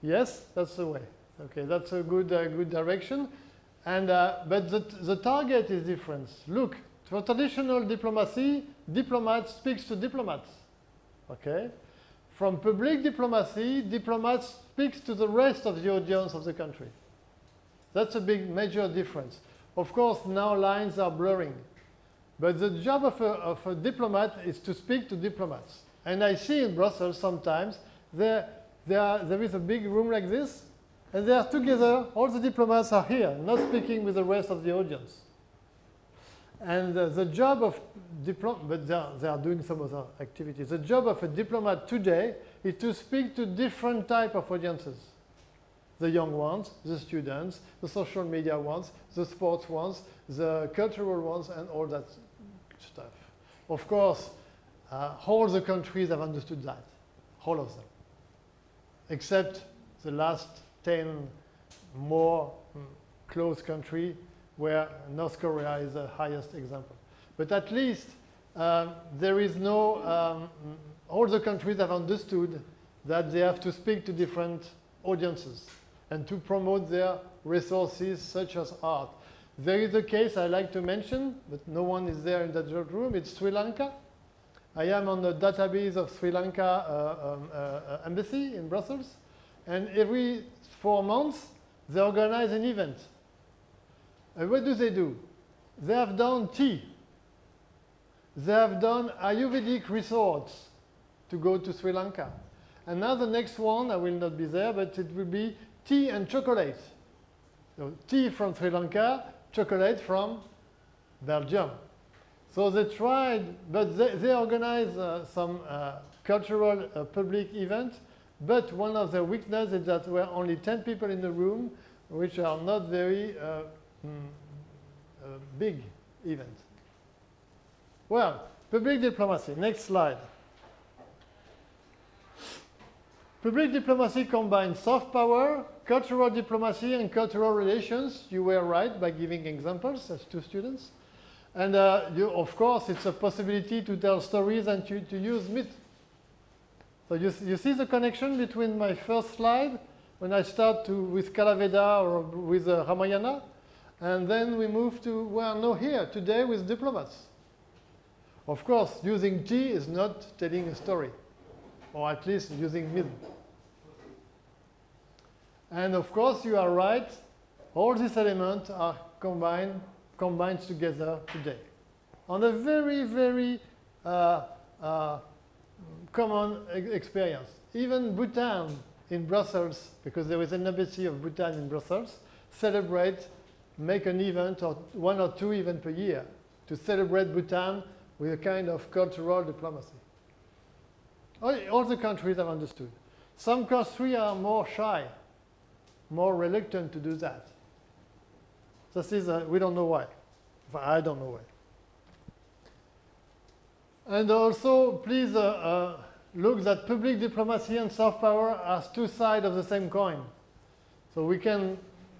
Yes, that's the way. Okay, that's a good direction. And but the target is different. Look, for traditional diplomacy, diplomats speaks to diplomats. Okay, from public diplomacy, diplomats speaks to the rest of the audience of the country. That's a big major difference. Of course, now lines are blurring, but the job of a diplomat is to speak to diplomats. And I see in Brussels sometimes there is a big room like this, and they are together, all the diplomats are here, not speaking with the rest of the audience. And the job of but they are doing some other activities. The job of a diplomat today is to speak to different type of audiences. The young ones, the students, the social media ones, the sports ones, the cultural ones, and all that stuff. of course, all the countries have understood that, all of them, except the last 10 more close countries where North Korea is the highest example. But at least there is no, all the countries have understood that they have to speak to different audiences and to promote their resources such as art. There is a case I like to mention, but no one is there in that room. It's Sri Lanka. I am on the database of Sri Lanka embassy in Brussels, and every 4 months they organize an event. And what do? They have done tea. They have done Ayurvedic resorts to go to Sri Lanka. And now the next one, I will not be there, but it will be tea and chocolate. So tea from Sri Lanka, chocolate from Belgium. So they tried, but they organized some cultural public event, but one of their weaknesses is that there were only 10 people in the room, which are not very big events. Well, public diplomacy, next slide. Public diplomacy combines soft power, cultural diplomacy, and cultural relations. You were right by giving examples as 2 students. And of course, it's a possibility to tell stories and to use myth. So you see the connection between my first slide, when I start with Kalaveda or with Ramayana, and then we move to, well, no, here, today with diplomats. Of course, using tea is not telling a story, or at least using myth. And of course, you are right, all these elements are combined together today on a very, very common experience. Even Bhutan in Brussels, because there is an embassy of Bhutan in Brussels, make an event, or 1 or 2 events per year, to celebrate Bhutan with a kind of cultural diplomacy. All the countries have understood. Some countries are more shy, more reluctant to do that. This is, we don't know why. I don't know why. And also, please look that public diplomacy and soft power are 2 sides of the same coin. So we can,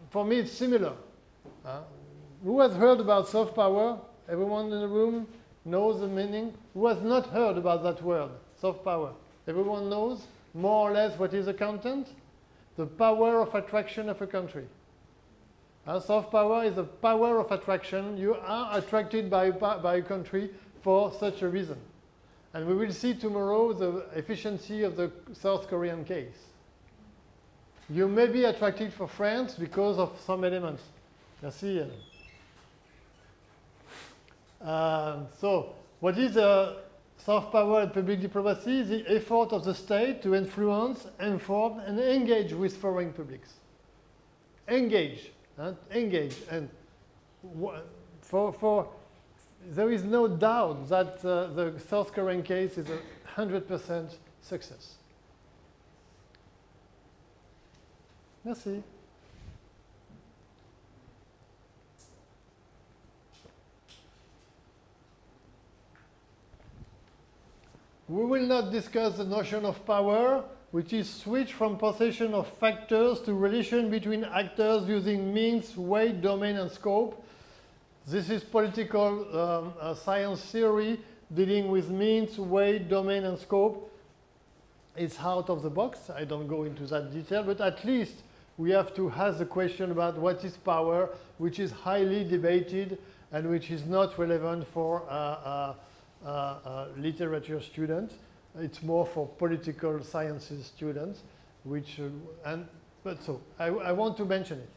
for me, it's similar. Who has heard about soft power? Everyone in the room knows the meaning? Who has not heard about that word, soft power? Everyone knows more or less what is the content? The power of attraction of a country. Soft power is the power of attraction. You are attracted by a country for such a reason. And we will see tomorrow the efficiency of the South Korean case. You may be attracted for France because of some elements. Merci. So, what is soft power and public diplomacy? The effort of the state to influence, inform, and engage with foreign publics. Engage. Engage. And there is no doubt that the South Korean case is a 100% success. Merci. We will not discuss the notion of power, which is switched from possession of factors to relation between actors using means, weight, domain, and scope. This is political science theory dealing with means, weight, domain, and scope. It's out of the box. I don't go into that detail, but at least we have to ask the question about what is power, which is highly debated and which is not relevant for literature students. It's more for political sciences students, which, I want to mention it.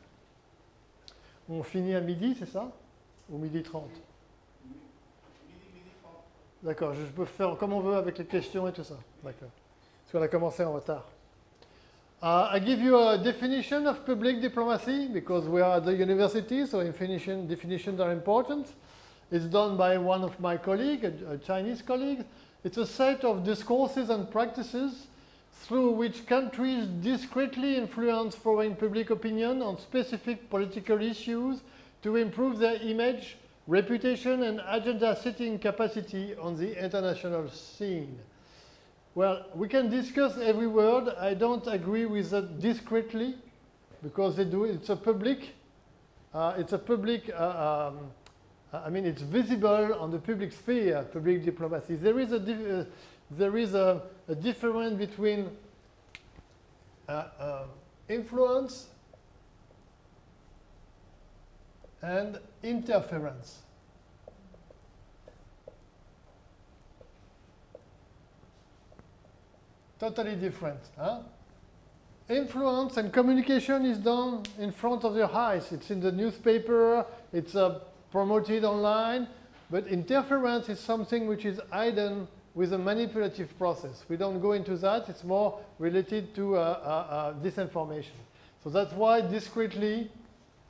On finit à midi, c'est ça? Ou midi 30? Midi 30. D'accord, je peux faire comme on veut avec les questions et tout ça. D'accord. Parce qu'on a commencé en retard. I give you a definition of public diplomacy because we are at the university, so definitions are important. It's done by one of my colleagues, a Chinese colleague. It's a set of discourses and practices through which countries discreetly influence foreign public opinion on specific political issues to improve their image reputation and agenda setting capacity on the international scene. Well, we can discuss every word. I don't agree with that discreetly, because they do. It's a public. I mean, it's visible on the public sphere, public diplomacy. There is a difference between influence and interference. Totally different. Huh? Influence and communication is done in front of your eyes. It's in the newspaper, it's promoted online, but interference is something which is hidden with a manipulative process. We don't go into that. It's more related to disinformation. So that's why discreetly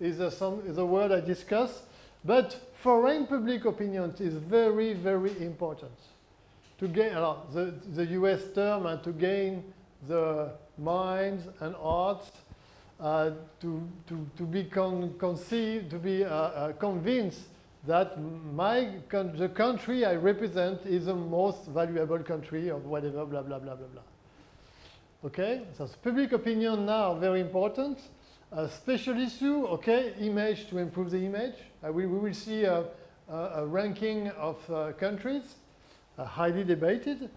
is a word I discuss. But foreign public opinion is very, very important. To gain the US term and to gain the minds and hearts, to be conceived, to be convinced that the country I represent is the most valuable country or whatever, blah, blah, blah, blah, blah. Okay, so public opinion now, very important. Special issue, okay, image to improve the image. We will see a ranking of countries, highly debated.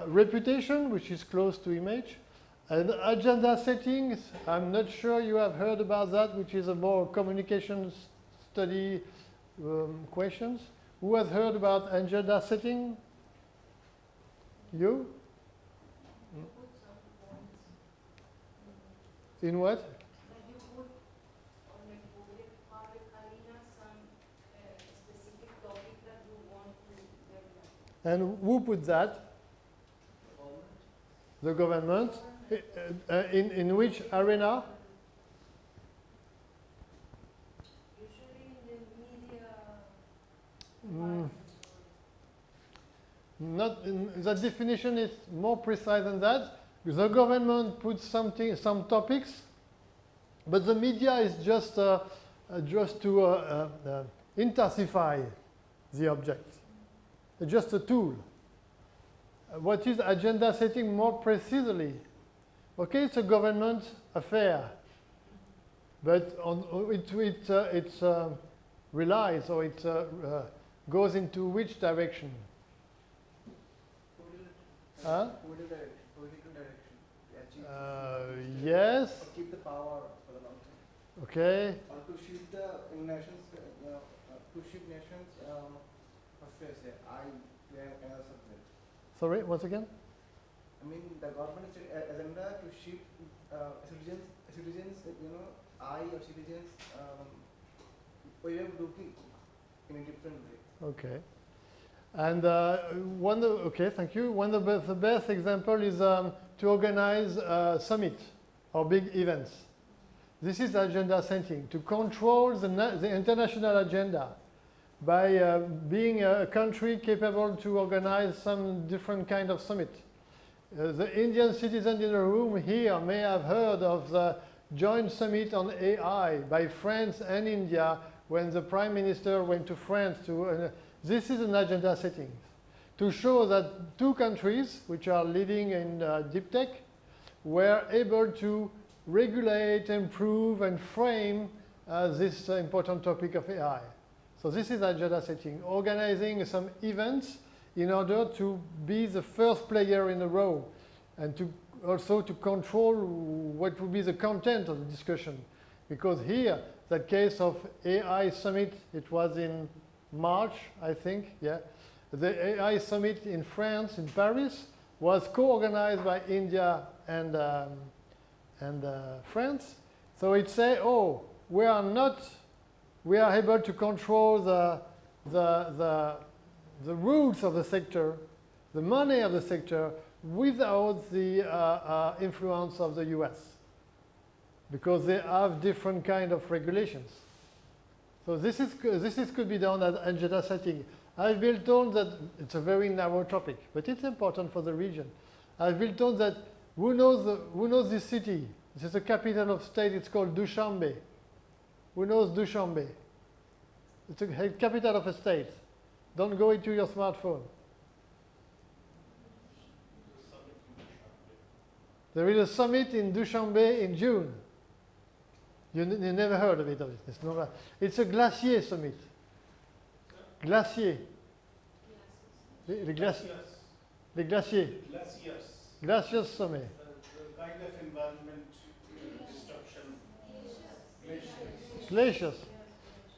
Reputation, which is close to image. And agenda settings, I'm not sure you have heard about that, which is a more communication study questions. Who has heard about agenda setting? You? In what? That you put on a public arena some specific topic that you want to develop. And who put that? The government. In which arena? Usually in the media. The definition is more precise than that. The government puts some topics, but the media is just to intensify the object. It's just a tool. What is agenda setting more precisely? Okay, it's a government affair, but it relies or it goes into which direction? Huh? Political direction. Yes. Or keep the power for the long term. Okay. Or to shift the nations, to shift nations. What should I say? To another subject. Sorry, once again. I mean, the government agenda to shift citizens, or citizens, way of looking in a different way. Okay. And okay, thank you. One of the best example is to organize a summit or big events. This is agenda setting, to control the international agenda by being a country capable to organize some different kind of summit. The Indian citizens in the room here may have heard of the joint summit on AI by France and India when the Prime Minister went to France to this is an agenda setting to show that two countries which are leading in deep tech were able to regulate, improve, and frame this important topic of AI. So this is agenda setting, organizing some events in order to be the first player in the row and to also to control what will be the content of the discussion. Because here, that case of AI summit, it was in March, I think, yeah. The AI summit in France, in Paris, was co-organized by India and France. So it say, oh, we are able to control the rules of the sector, the money of the sector, without the influence of the US, because they have different kind of regulations. So this could be done as agenda setting. I've been told that it's a very narrow topic, but it's important for the region. I've been told that who knows this city? This is the capital of state. It's called Dushanbe. Who knows Dushanbe? It's the capital of a state. Don't go into your smartphone. There is a summit in Dushanbe in June. You never heard of it, obviously. It's a glacier summit. Glacier. Les glaciers. Glaciers summit. The kind of environment destruction. Glaciers.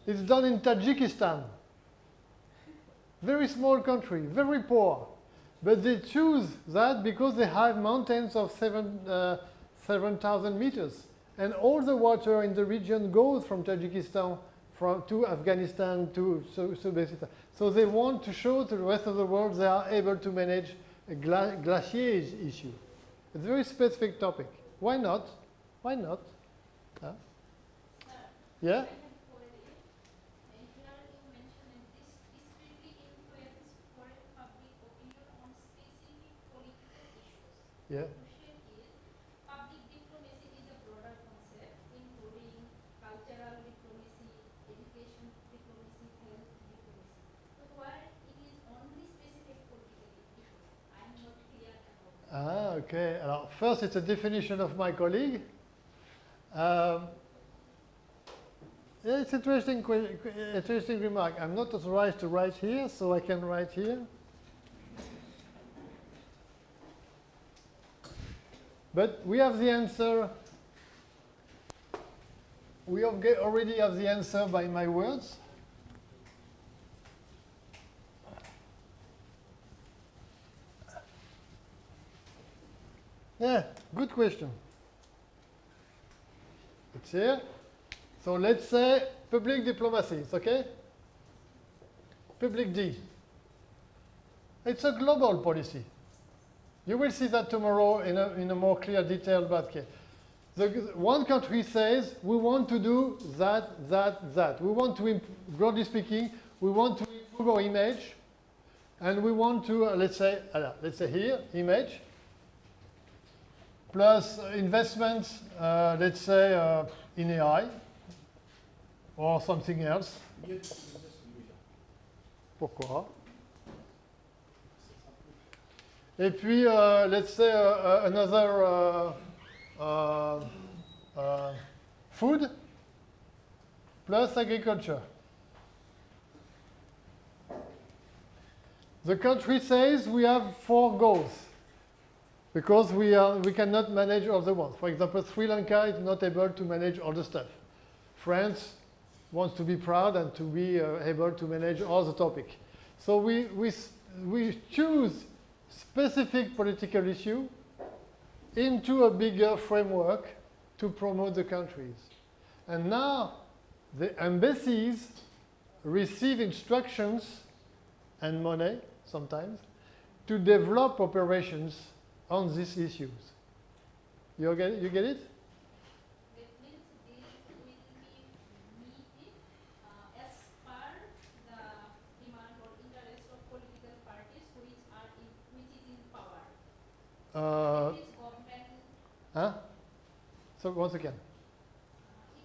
It's done in Tajikistan. Very small country, very poor. But they choose that because they have mountains of 7,000 meters. And all the water in the region goes from Tajikistan to Afghanistan to Uzbekistan. So they want to show to the rest of the world they are able to manage a glacier issue. It's a very specific topic. Why not? Why not? Huh? Yeah? Yeah. Public diplomacy is a broader concept, including cultural diplomacy, education diplomacy, health diplomacy. But where it is only specific political issues, I am not clear about that. Okay. Alors, first, it's a definition of my colleague. Yeah, it's interesting remark. I'm not authorized to write here, so I can write here. But we have the answer. We already have the answer by my words. Yeah, good question. It's here. So let's say public diplomacy, it's okay? Public D. It's a global policy. You will see that tomorrow in a more clear detail about case. One country says, we want to do that. We want to, broadly speaking, we want to improve our image, and we want to, let's say here, image, plus investments, let's say, in AI, or something else. Pourquoi? Et puis, let's say another food plus agriculture. The country says we have 4 goals because we cannot manage all the ones. For example, Sri Lanka is not able to manage all the stuff. France wants to be proud and to be able to manage all the topic. So we choose specific political issue into a bigger framework to promote the countries. And now the embassies receive instructions and money sometimes to develop operations on these issues. You get it? That means this will be meeting as per the demand or interest of political parties which is in power. It is government. Huh? So once again. It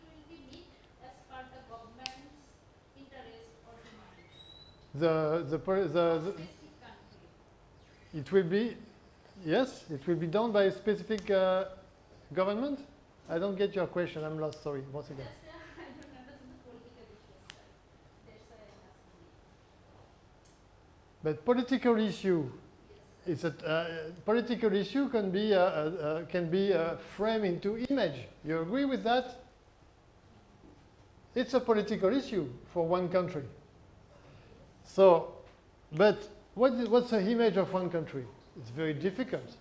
will be meet as per the government's interest or demand. Specific country. It will be, yes, it will be done by a specific government. I don't get your question. I'm lost. Sorry. Once again. I don't understand the political issues, sir. That's why I'm asking you. But political issue is a political issue can be framed into image. You agree with that? It's a political issue for one country. So, but what's the image of one country? It's very difficult.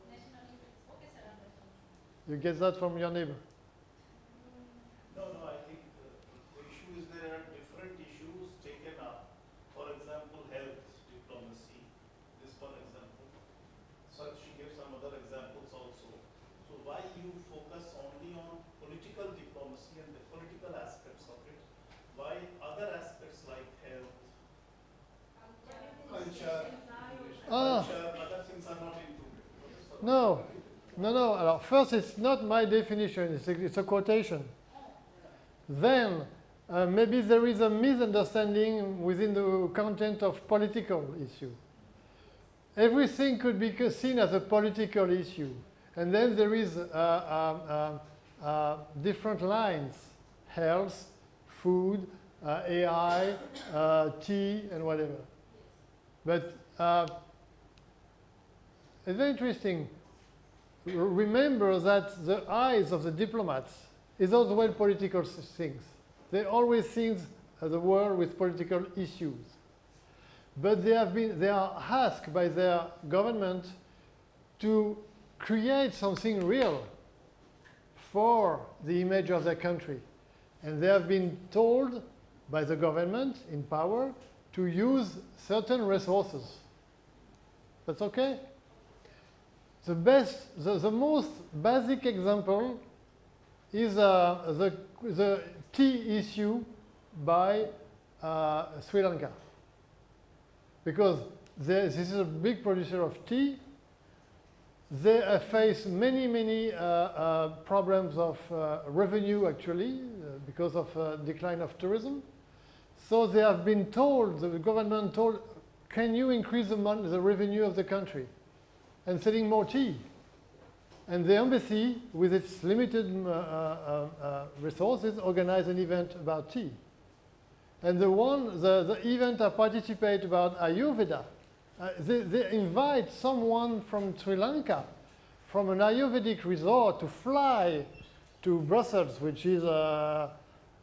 National interest. Okay, sir, understand. You get that from your neighbor. No, I think the issue is there are different issues taken up. For example, health diplomacy. This, for example. So she gave some other examples also. So why you focus only on political diplomacy and the political aspects of it? Why other aspects like health, culture, other things are not included? No. Alors, first, it's not my definition. It's a quotation. Then, maybe there is a misunderstanding within the content of political issue. Everything could be seen as a political issue. And then there is different lines: health, food, AI, tea, and whatever. But it's very interesting. Remember that the eyes of the diplomats is as well political things. They always think the world with political issues. But they are asked by their government to create something real for the image of their country. And they have been told by the government in power to use certain resources. That's okay? The most basic example is the tea issue by Sri Lanka. Because this is a big producer of tea. They face many problems of revenue, actually, because of decline of tourism. So they have been told, the government told, can you increase the revenue of the country and selling more tea? And the embassy, with its limited resources, organized an event about tea. And the event I participate about Ayurveda, they invite someone from Sri Lanka, from an Ayurvedic resort, to fly to Brussels, which is a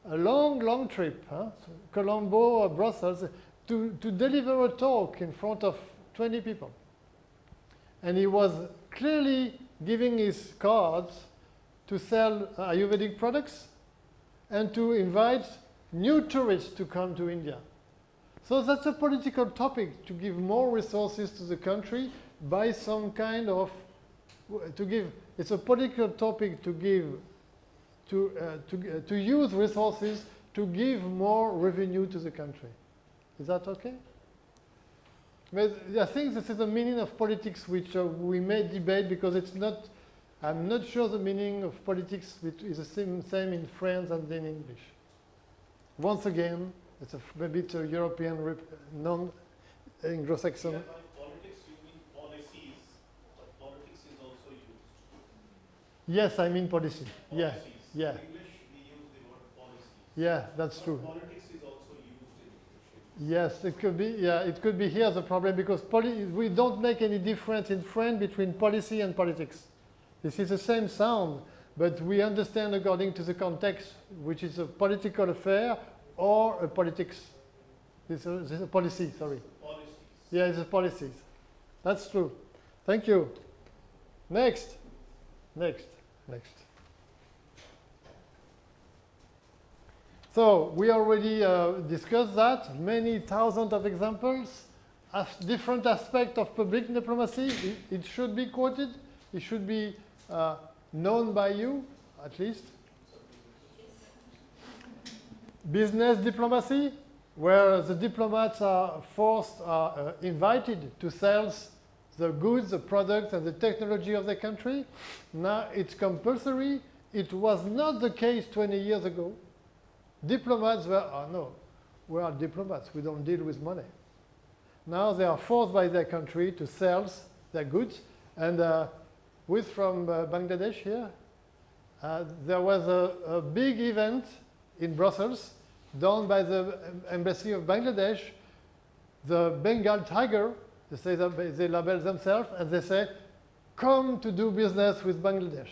long trip, huh? So Colombo or Brussels, to deliver a talk in front of 20 people. And he was clearly giving his cards to sell Ayurvedic products and to invite new tourists to come to India. So that's a political topic, to give more resources to the country by some kind of, it's a political topic to give, to use resources to give more revenue to the country. Is that okay? But I think this is the meaning of politics which we may debate, because it's not, I'm not sure the meaning of politics is the same in French and in English. Once again, maybe it's a European, non-Anglo-Saxon. Yeah, by politics you mean policies, but politics is also used. Yes, I mean policy. Yeah, Policies. yeah. In English we use the word policies. Yeah, that's But true. politics is also used in English. Yes, it could be. Yeah, it could be here the problem, because we don't make any difference in French between policy and politics. This is the same sound, but we understand according to the context, which is a political affair or a politics. This is a policy, sorry. Policies. Yeah, it's a policies. That's true. Thank you. Next. So we already discussed that. Many thousands of examples, different aspects of public diplomacy. It should be quoted. It should be known by you, at least. Business diplomacy, where the diplomats are invited to sell the goods, the products, and the technology of the country. Now it's compulsory. It was not the case 20 years ago. Diplomats were, no, we are diplomats. We don't deal with money. Now they are forced by their country to sell their goods. And from Bangladesh here, there was a big event in Brussels done by the embassy of Bangladesh, the Bengal tiger. They say that they label themselves, and they say, come to do business with Bangladesh.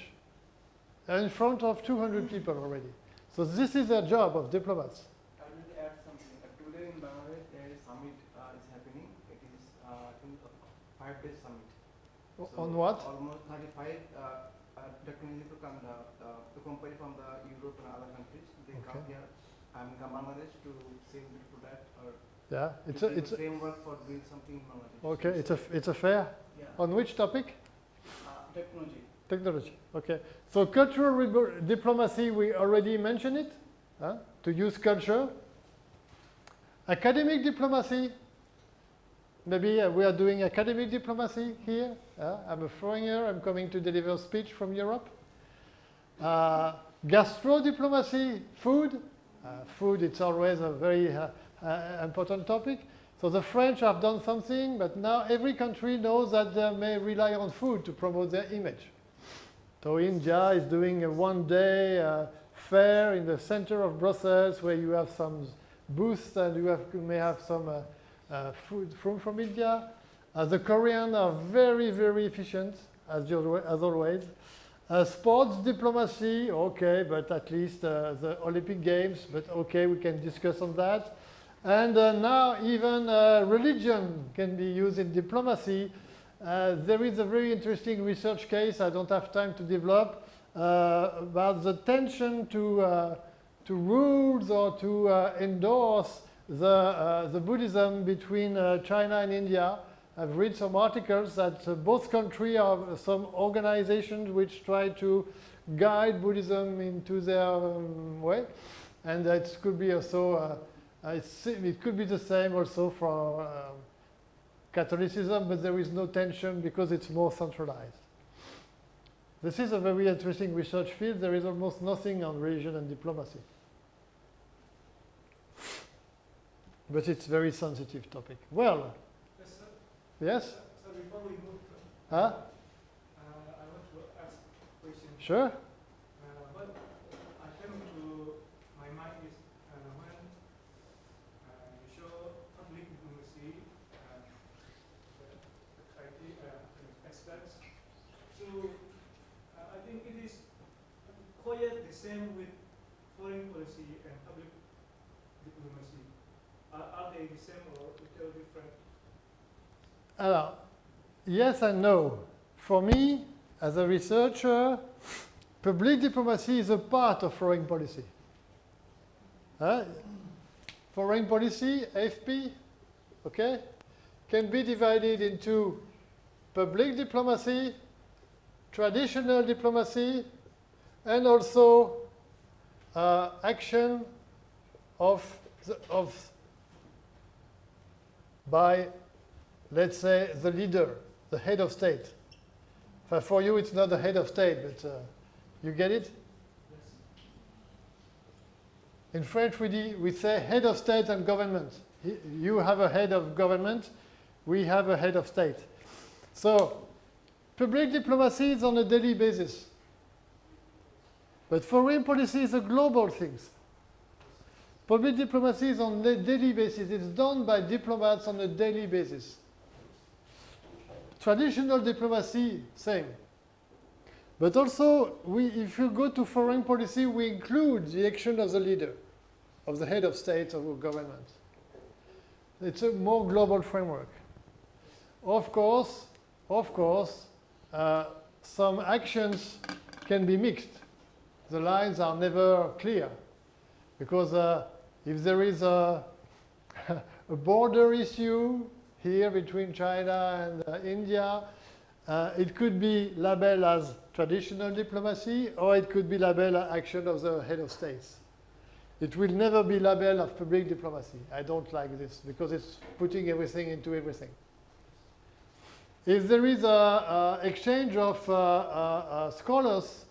And in front of 200 people already. So this is their job of diplomats. I will add something. Today in Bangladesh, there is summit is happening. It is, I think, a 5-day summit. On what? Almost 35 technology to come, the company from the Europe and other countries. They come here and come Bangladesh to sell the product or Yeah, it's a framework for doing something in Bangladesh. okay. It's a fair. Yeah. On which topic? Technology. Technology. Okay. So cultural diplomacy, we already mentioned it. To use culture. Academic diplomacy. Maybe we are doing academic diplomacy here. I'm a foreigner. I'm coming to deliver a speech from Europe. Gastro diplomacy, food. Food, it's always a very important topic. So the French have done something, but now every country knows that they may rely on food to promote their image. So India is doing a one-day fair in the center of Brussels where you have some booths and you may have some food from India. The Koreans are very, very efficient, as always. Sports diplomacy, okay, but at least the Olympic Games, but okay, we can discuss on that. And now even religion can be used in diplomacy. There is a very interesting research case, I don't have time to develop, about the tension to rules or to endorse the Buddhism between China and India. I've read some articles that both countries have some organizations which try to guide Buddhism into their way. And it could be also, it could be the same also for Catholicism, but there is no tension because it's more centralized. This is a very interesting research field. There is almost nothing on religion and diplomacy. But it's a very sensitive topic. Well, Yes, sir. yes? So before we move to, Huh? I want to ask a question. Sure? What I came to my mind is when you show public diplomacy, the criteria aspects. So I think it is quite the same with foreign policy and public diplomacy. Are they the same or little different? Yes and no. For me, as a researcher, public diplomacy is a part of foreign policy. Foreign policy, AFP, okay, can be divided into public diplomacy, traditional diplomacy, and also action by, let's say, the leader, the head of state. For you, it's not the head of state, but you get it? Yes. In French, we say head of state and government. You have a head of government, we have a head of state. So, public diplomacy is on a daily basis. But foreign policy is a global thing. Public diplomacy is on a daily basis. It's done by diplomats on a daily basis. Traditional diplomacy, same. But also, if you go to foreign policy, we include the action of the leader, of the head of state or government. It's a more global framework. Of course, some actions can be mixed. The lines are never clear. Because if there is a border issue here between China and India, it could be labeled as traditional diplomacy, or it could be labeled as action of the head of states. It will never be labeled as public diplomacy. I don't like this, because it's putting everything into everything. If there is an exchange of scholars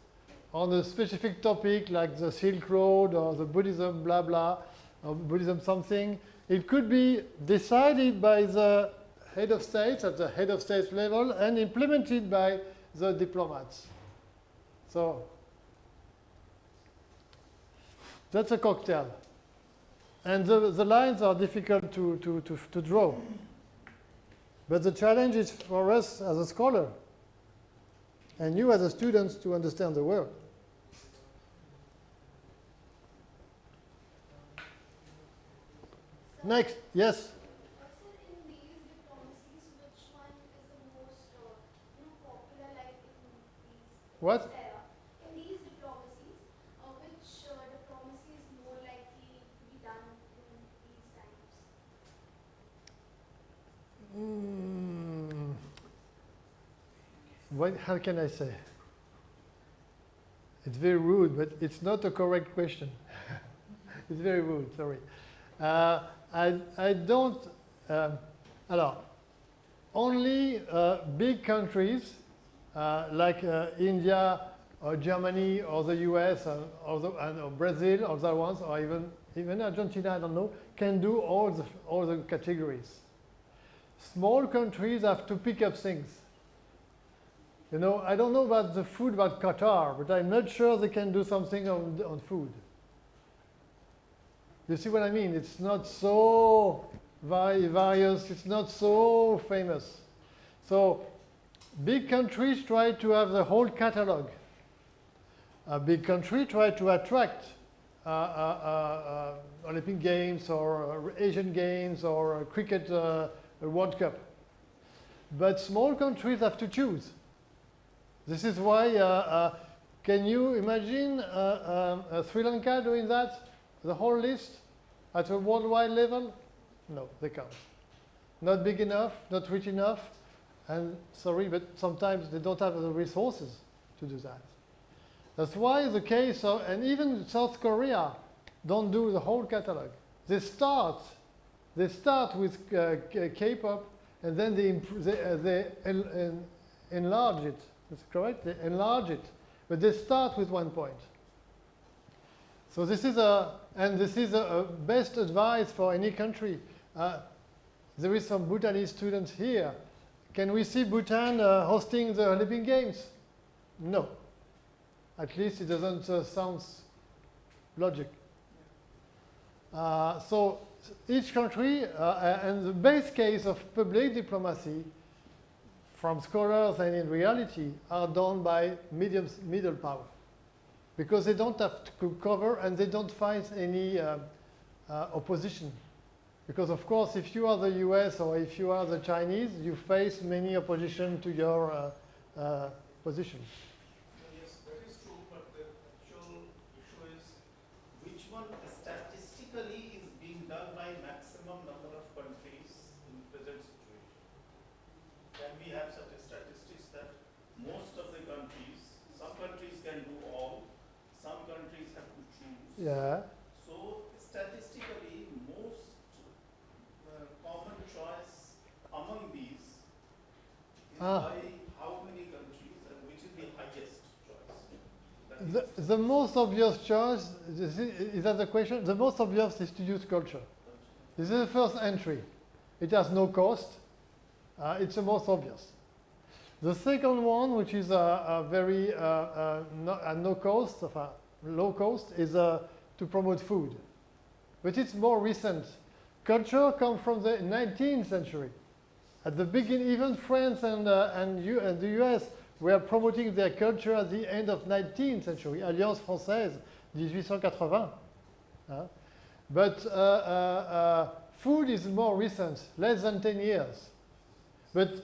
on a specific topic, like the Silk Road or the Buddhism blah blah, or Buddhism something, it could be decided by the head of states at the head of states level and implemented by the diplomats. So that's a cocktail. And the lines are difficult to draw. But the challenge is for us as a scholar and you as a student to understand the world. Next, yes? Also, in these diplomacies, which one is the most popular, like in these What? era? In these diplomacies, which diplomacy is more likely to be done in these times? How can I say? It's very rude, but it's not a correct question. It's very rude, sorry. I don't, only big countries like India or Germany or the US or Brazil or other ones, or even even Argentina, I don't know, can do all the categories. Small countries have to pick up things. You know, I don't know about the food about Qatar, but I'm not sure they can do something on food. You see what I mean? It's not so various, it's not so famous. So big countries try to have the whole catalog. A big country try to attract Olympic Games or Asian Games or cricket World Cup. But small countries have to choose. This is why, can you imagine Sri Lanka doing that? The whole list at a worldwide level? No, they can't. Not big enough, not rich enough, and sorry, but sometimes they don't have the resources to do that. That's why the case of, and even South Korea don't do the whole catalog. They start with K-pop, and then they enlarge it. That's correct. They enlarge it, but they start with one point. So this is a best advice for any country. There is some Bhutanese students here. Can we see Bhutan hosting the Olympic Games? No. At least it doesn't sound logic. So each country, and the base case of public diplomacy from scholars and in reality are done by middle power. Because they don't have to cover and they don't find any opposition. Because of course, if you are the US or if you are the Chinese, you face many opposition to your position. Yes, that is true, but the actual issue is which one statistically is being done by maximum number of countries in present situation. Can we have such a statistics that most of the countries, some countries can do all, some countries have to choose. Yeah. So statistically, most common choice among these is by how many countries and which is the highest choice? The most obvious choice, is that the question? The most obvious is to use culture. This is the first entry. It has no cost. It's the most obvious. The second one, which is a very no cost, low cost, is to promote food. But it's more recent. Culture comes from the 19th century. At the beginning, even France and the US were promoting their culture at the end of 19th century. Alliance Française, 1880. But food is more recent, less than 10 years. But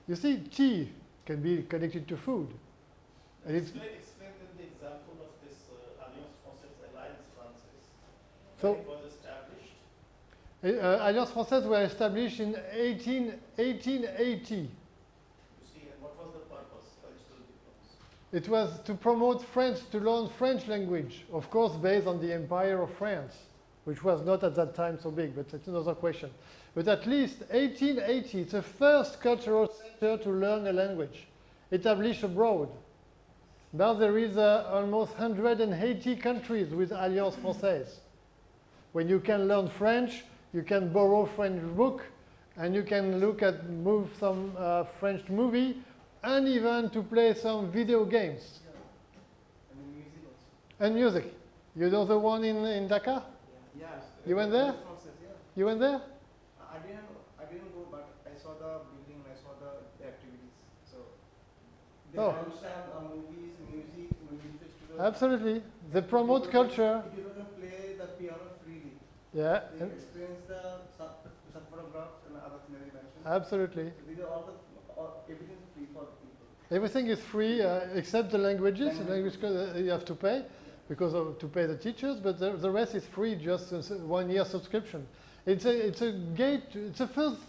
you see, tea can be connected to food. And it's Explain the example of this Alliance Française, Alliance Française. So- When it was established. Alliance Française were established in 1880. You see, and what was the purpose? Cultural diplomacy. It was to promote French, to learn French language, of course based on the Empire of France, which was not at that time so big, but it's another question. But at least 1880, it's the first cultural center to learn a language, established abroad. Now there is almost 180 countries with Alliance Française. When you can learn French, you can borrow French book, and you can look at some French movie, and even to play some video games. And the music also. And music. You know the one in Dhaka? Yeah. You went there? Process, yeah. You went there? I didn't go, but I saw the building, I saw the activities. So they Oh. understand movies, music festivals. Absolutely. They promote culture. People can play the piano freely. Yeah, They experience the photographs and other things that you mentioned. absolutely. These are everything is free for people. Everything is free except the languages. The language you have to pay because to pay the teachers, but the rest is free, just 1 year subscription. It's a gate. It's a first.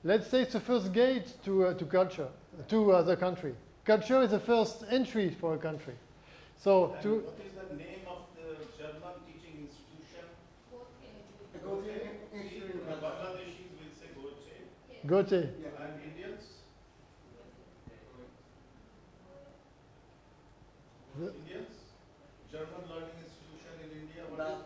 Let's say it's the first gate to culture, to the country. Culture is the first entry for a country. So And to what is the name of the German teaching institution? The Goethe Institute in The Calcutta. Bangladeshis will say Goethe. Goethe. Yeah. And Indians? The- Indians? German learning institution in India, what is?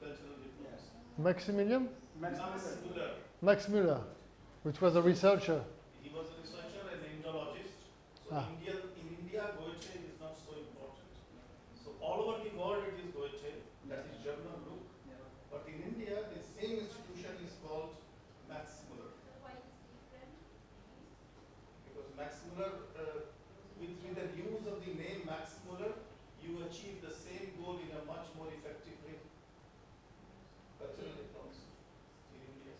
cultural diplomacy. Maximilian? Max Muller. Max Muller, which was a researcher. He was a researcher as an Indologist. So Ah. in India, Goethe is not so important. So all over the world it is Goethe, that is German book. But in India, the same institution is called Max Muller. Why is different? Because Max Muller, with the use of the name Max Muller, you achieve the same goal in a much more effective way. Cultural diplomacy in India.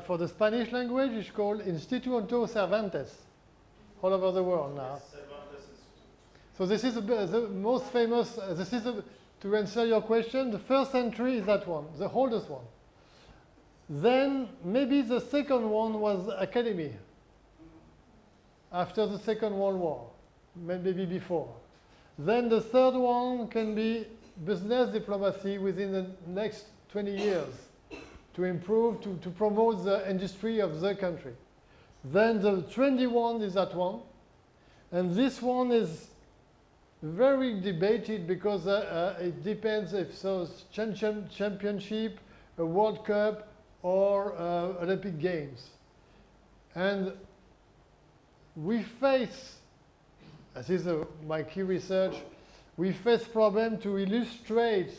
For the Spanish language, it's called Instituto Cervantes, all over the world now. Yes, Cervantes Institute. So this is the most famous, to answer your question, the first entry is that one, the oldest one. Then maybe the second one was academy, after the Second World War, maybe before. Then the third one can be business diplomacy within the next 20 years to improve, to promote the industry of the country. Then the trendy one is that one. And this one is very debated because it depends if so championship, a World Cup, or Olympic Games. And we face, this is my key research, we face problem to illustrate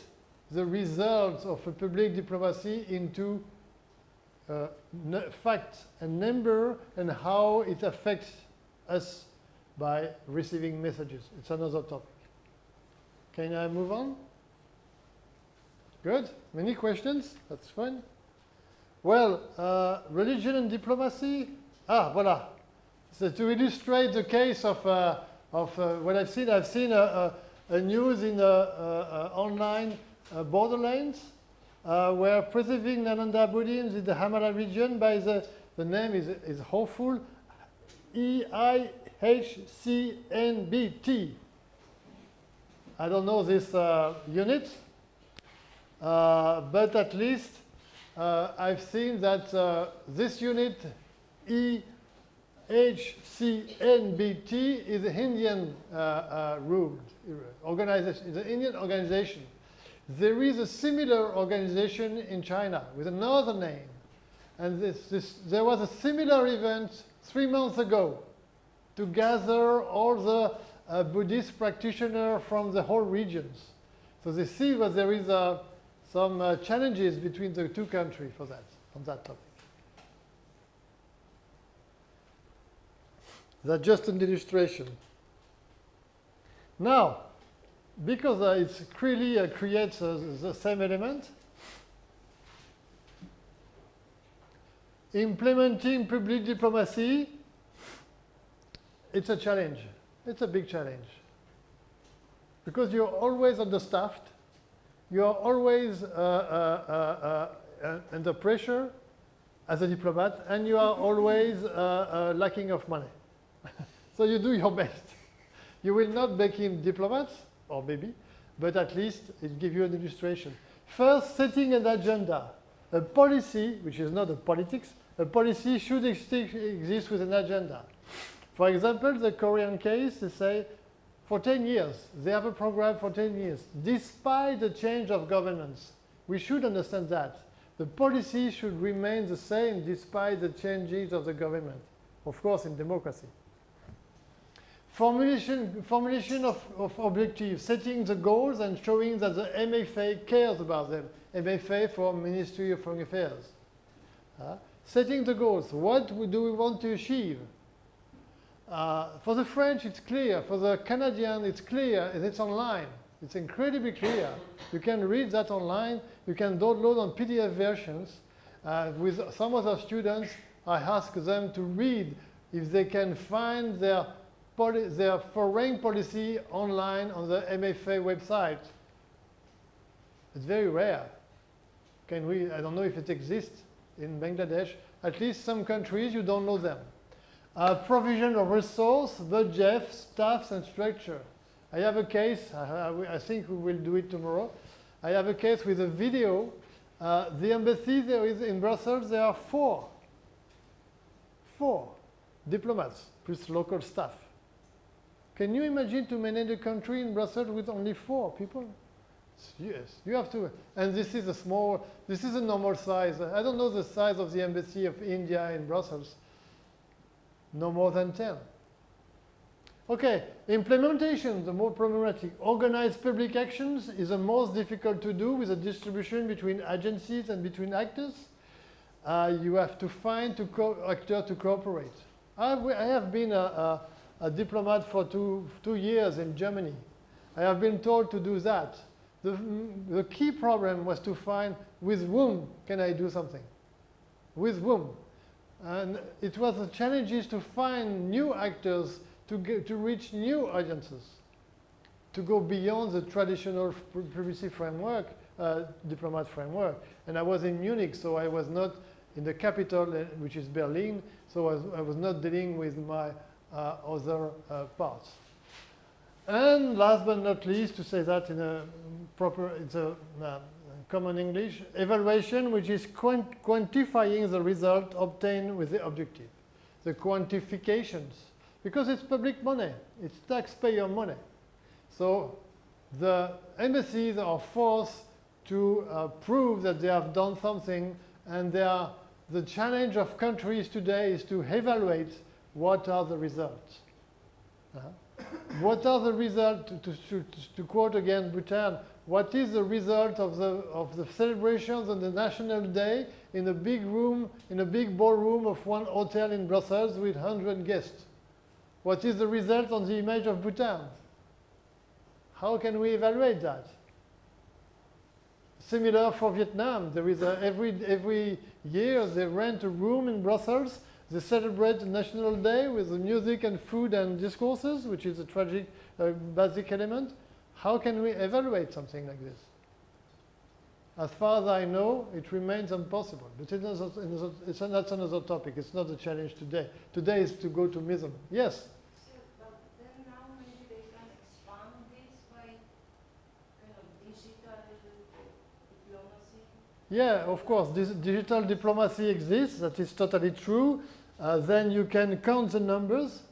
the results of a public diplomacy into fact and number and how it affects us by receiving messages. It's another topic. Can I move on? Good. Many questions? That's fine. Well, religion and diplomacy. Ah, voilà. So to illustrate the case of what I've seen a news in online borderlands where preserving Nalanda Buddhism in the Hamala region by the name is hopeful, EIHCNBT. I don't know this unit, but at least I've seen that this unit, EHCNBT, is an Indian ruled organization. It's an Indian organization. There is a similar organization in China with another name. And there was a similar event 3 months ago to gather all the Buddhist practitioners from the whole regions. So they see that there is some challenges between the two countries for that, on that topic. That's just an illustration. Now, because it really creates the same element, implementing public diplomacy, it's a challenge. It's a big challenge. Because you're always understaffed, you're always under pressure as a diplomat, and you are always lacking of money. So you do your best. You will not become diplomats, or maybe, but at least it gives you an illustration. First, setting an agenda. A policy, which is not a politics, a policy should exist with an agenda. For example, the Korean case, they say, for 10 years, they have a program for 10 years, despite the change of governance. We should understand that. The policy should remain the same despite the changes of the government, of course, in democracy. Formulation of objectives, setting the goals and showing that the MFA cares about them. MFA for Ministry of Foreign Affairs. Setting the goals, what do we want to achieve? For the French, it's clear. For the Canadian, it's clear, and it's online. It's incredibly clear. You can read that online. You can download on PDF versions. With some other students, I ask them to read if they can find their foreign policy online on the MFA website. It's very rare. I don't know if it exists in Bangladesh. At least some countries, you don't know them. Provision of resource, budget, staffs, and structure. I have a case, I think we will do it tomorrow. I have a case with a video. The embassy there is in Brussels, there are four diplomats plus local staff. Can you imagine to manage a country in Brussels with only 4 people? Yes, you have to, and this is a normal size. I don't know the size of the embassy of India in Brussels. No more than 10. Okay, implementation, the more problematic. Organized public actions is the most difficult to do with a distribution between agencies and between actors. You have to find actors to cooperate. I have been a diplomat for two years in Germany. I have been told to do that. The key problem was to find with whom can I do something? With whom? And it was a challenge is to find new actors to reach new audiences, to go beyond the traditional privacy framework, diplomat framework. And I was in Munich, so I was not in the capital, which is Berlin, so I was not dealing with my other parts. And last but not least, to say that in a proper, it's a common English, evaluation, which is quantifying the result obtained with the objective. The quantifications, because it's public money, it's taxpayer money. So the embassies are forced to prove that they have done something, and the challenge of countries today is to evaluate what are the results. What are the results, to quote again Bhutan, what is the result of the celebrations on the National Day in a big room, in a big ballroom of one hotel in Brussels with 100 guests? What is the result on the image of Bhutan? How can we evaluate that? Similar for Vietnam. There is every year they rent a room in Brussels. They celebrate the National Day with the music and food and discourses, which is a tragic, basic element. How can we evaluate something like this? As far as I know, it remains impossible. But that's another topic. It's not the challenge today. Today is to go to MISM. Yes? So, but then now maybe they can expand this by kind of digital diplomacy? Yeah, of course. This digital diplomacy exists. That is totally true. Then you can count the numbers,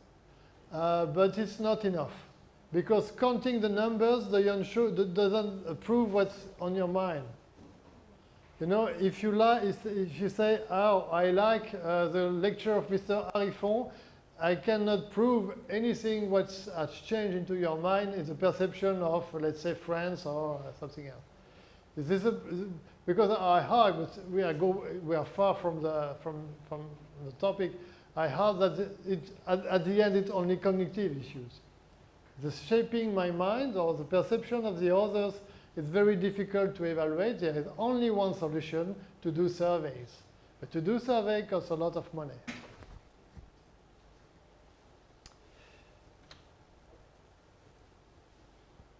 but it's not enough. Because counting the numbers doesn't prove what's on your mind. You know, if you say, oh, I like the lecture of Mr. Arifon, I cannot prove anything what's has changed into your mind is a perception of, let's say, France or something else. This is because I heard, but we are far from the topic. I heard that at the end it's only cognitive issues. The shaping my mind or the perception of the others is very difficult to evaluate. There is only one solution: to do surveys. But to do survey costs a lot of money.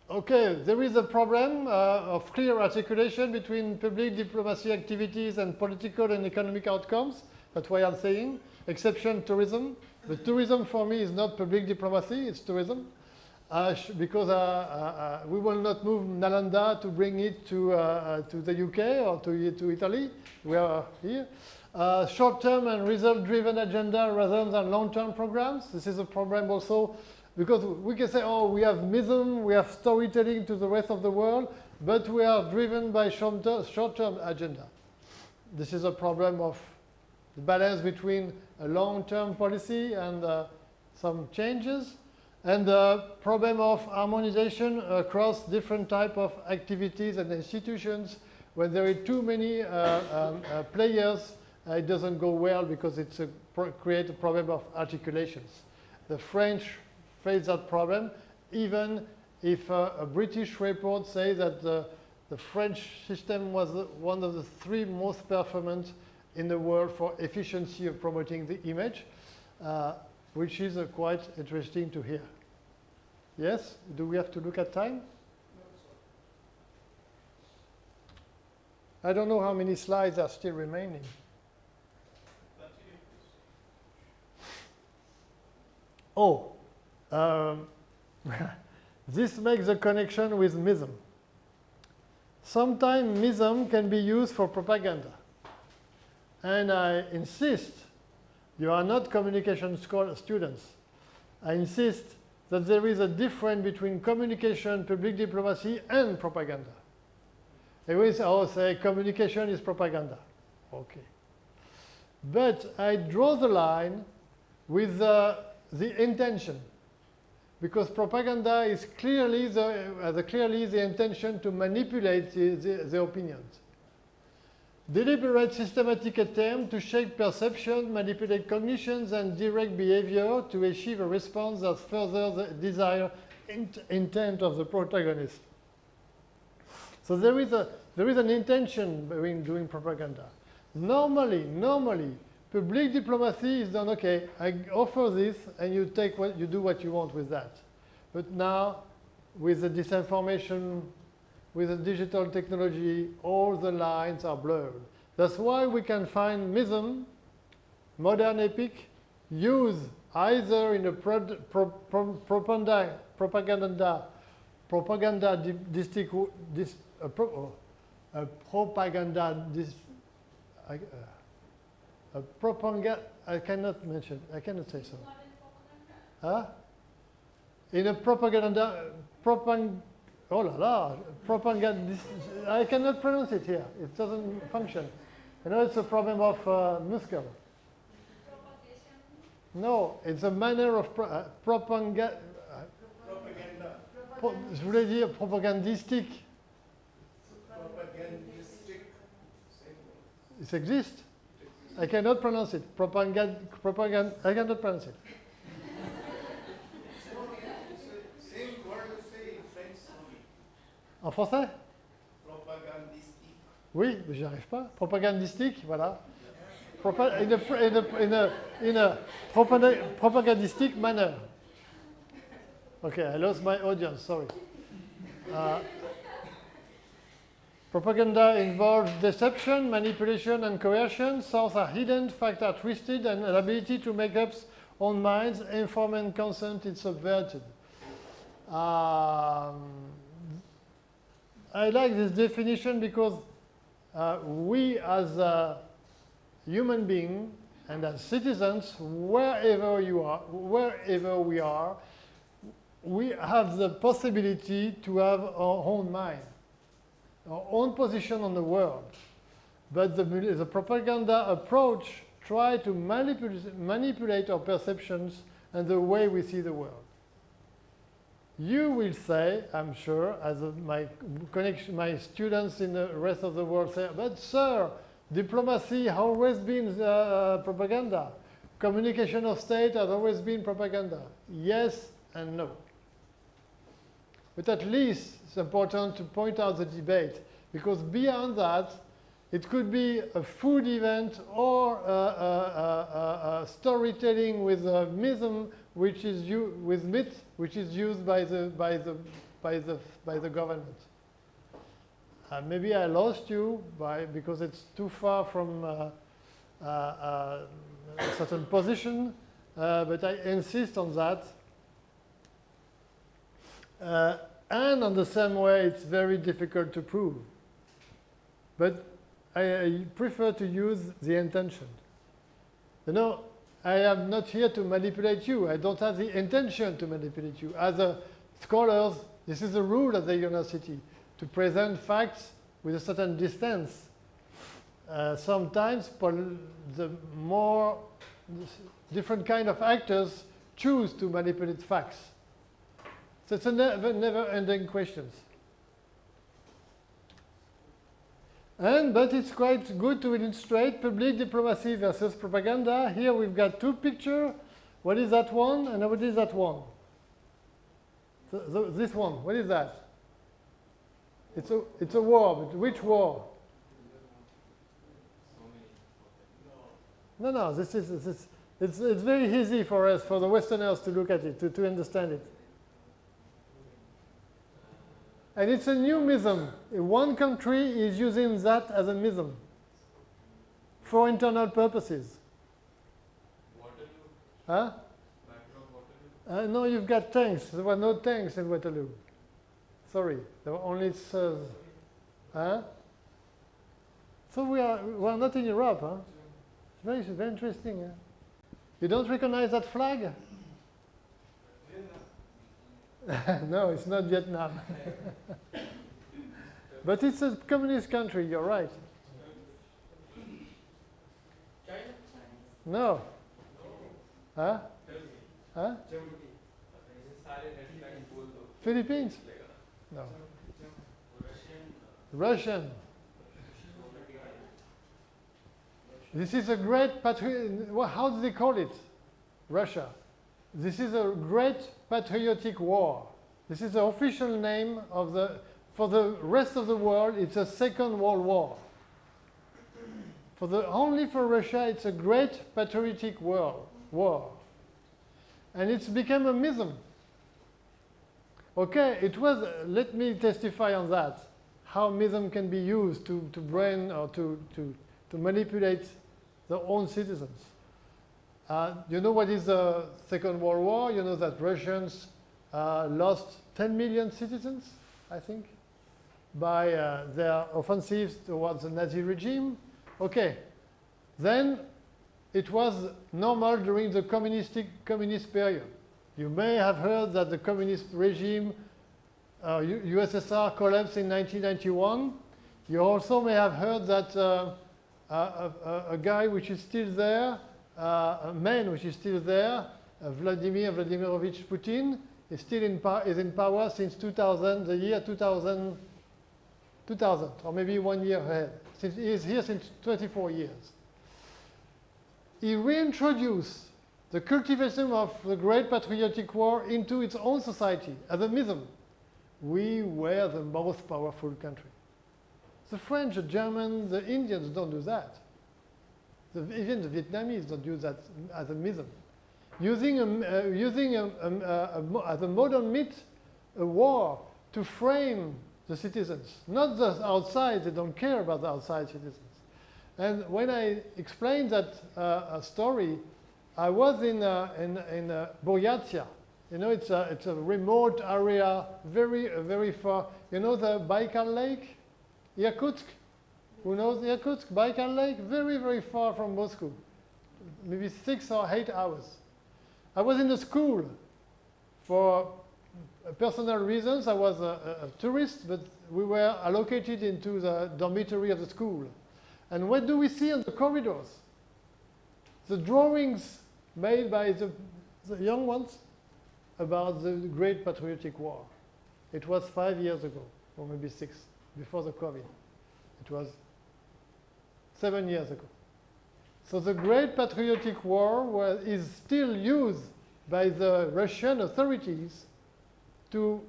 Okay, there is a problem of clear articulation between public diplomacy activities and political and economic outcomes. That's why I'm saying, exception tourism. But tourism for me is not public diplomacy, it's tourism. Because we will not move Nalanda to bring it to the UK or to Italy. We are here. Short-term and result-driven agenda rather than long-term programs. This is a problem also, because we can say, oh, we have MISM, we have storytelling to the rest of the world, but we are driven by short-term agenda. This is a problem of the balance between a long-term policy and some changes, and the problem of harmonization across different types of activities and institutions. When there are too many players, it doesn't go well because it creates a problem of articulations. The French face that problem, even if a British report says that the French system was one of the 3 most performant in the world for efficiency of promoting the image, which is quite interesting to hear. Yes? Do we have to look at time? I don't know how many slides are still remaining. Oh, this makes a connection with MISM. Sometimes MISM can be used for propaganda. And I insist, you are not communication students. I insist that there is a difference between communication, public diplomacy, and propaganda. They will say communication is propaganda. Okay. But I draw the line with the intention, because propaganda is clearly the intention to manipulate the opinions. Deliberate systematic attempt to shape perception, manipulate cognitions, and direct behavior to achieve a response that furthers the desired intent of the protagonist. So there is an intention in doing propaganda. Normally, public diplomacy is done, okay, I offer this and you do what you want with that. But now, with the disinformation, with the digital technology, all the lines are blurred. That's why we can find mythm, modern epic, used either in a I cannot mention, I cannot say so. Huh? In a propaganda, oh la la, propaganda, I cannot pronounce it here. It doesn't function. I know it's a problem of muscle. No, it's a manner of propaganda. Je voulais dire propagandistique. It exists. I cannot pronounce it. Propaganda. I cannot pronounce it. Same word to say in French only. En français? Propagandistique. Oui, mais j'y arrive pas. Propagandistique, voilà. In a propagandistic manner. Okay, I lost my audience, sorry. Propaganda involves deception, manipulation, and coercion. Sources are hidden, facts are twisted, and an ability to make up own minds, informed consent is subverted. I like this definition because we as human beings and as citizens, wherever we are, we have the possibility to have our own mind, our own position on the world. But the propaganda approach tries to manipulate our perceptions and the way we see the world. You will say, I'm sure, as my students in the rest of the world say, but sir, diplomacy has always been propaganda. Communication of state has always been propaganda. Yes and no. But at least it's important to point out the debate, because beyond that, it could be a food event or a storytelling with a myth, which is used by the government. Maybe I lost you because it's too far from a certain position, but I insist on that. And on the same way, it's very difficult to prove. But I prefer to use the intention. You know, I am not here to manipulate you. I don't have the intention to manipulate you. As scholars, this is a rule at the university, to present facts with a certain distance. Sometimes the more different kind of actors choose to manipulate facts. So it's a never-ending question. But it's quite good to illustrate public diplomacy versus propaganda. Here we've got two pictures. What is that one and what is that one? So this one, what is that? It's a war, but which war? No, it's very easy for us, for the Westerners, to look at it, to understand it. And it's a new mism. One country is using that as a mism for internal purposes. Waterloo? Huh? Waterloo? No, you've got tanks. There were no tanks in Waterloo. Sorry, there were only huh? So we are not in Europe, huh? It's very interesting. Huh? You don't recognize that flag? No, it's not Vietnam. But it's a communist country, you're right. China? No. Huh? Huh? Philippines? No. Russian. This is a great how do they call it? Russia. This is a great patriotic war. This is the official name of for the rest of the world, it's a Second World War. Only for Russia, it's a great patriotic war. And it's become a mism. Okay, it was, let me testify on that, how mism can be used to brain or to manipulate their own citizens. You know what is the Second World War? You know that Russians lost 10 million citizens, I think, by their offensives towards the Nazi regime. Okay, then it was normal during the communist period. You may have heard that the communist regime, USSR, collapsed in 1991. You also may have heard that a guy which is still there, a man which is still there, Vladimir Vladimirovich Putin, is still in power since 2000, the year 2000, or maybe 1 year ahead. Since he is here since 24 years. He reintroduced the cultivation of the great patriotic war into its own society as a mism. We were the most powerful country. The French, the Germans, the Indians don't do that. Even the Vietnamese don't do that as a mism. Using as a modern myth, a war to frame the citizens, not the outside. They don't care about the outside citizens. And when I explained that story, I was in Buryatia. You know, it's a remote area, very far. You know the Baikal Lake, Yakutsk. Who knows Yakutsk? Baikal Lake, very far from Moscow, maybe 6 or 8 hours. I was in a school for personal reasons. I was a tourist, but we were allocated into the dormitory of the school. And what do we see on the corridors? The drawings made by the young ones about the Great Patriotic War. It was 5 years ago, or maybe 6, before the COVID. It was 7 years ago. So the Great Patriotic War is still used by the Russian authorities to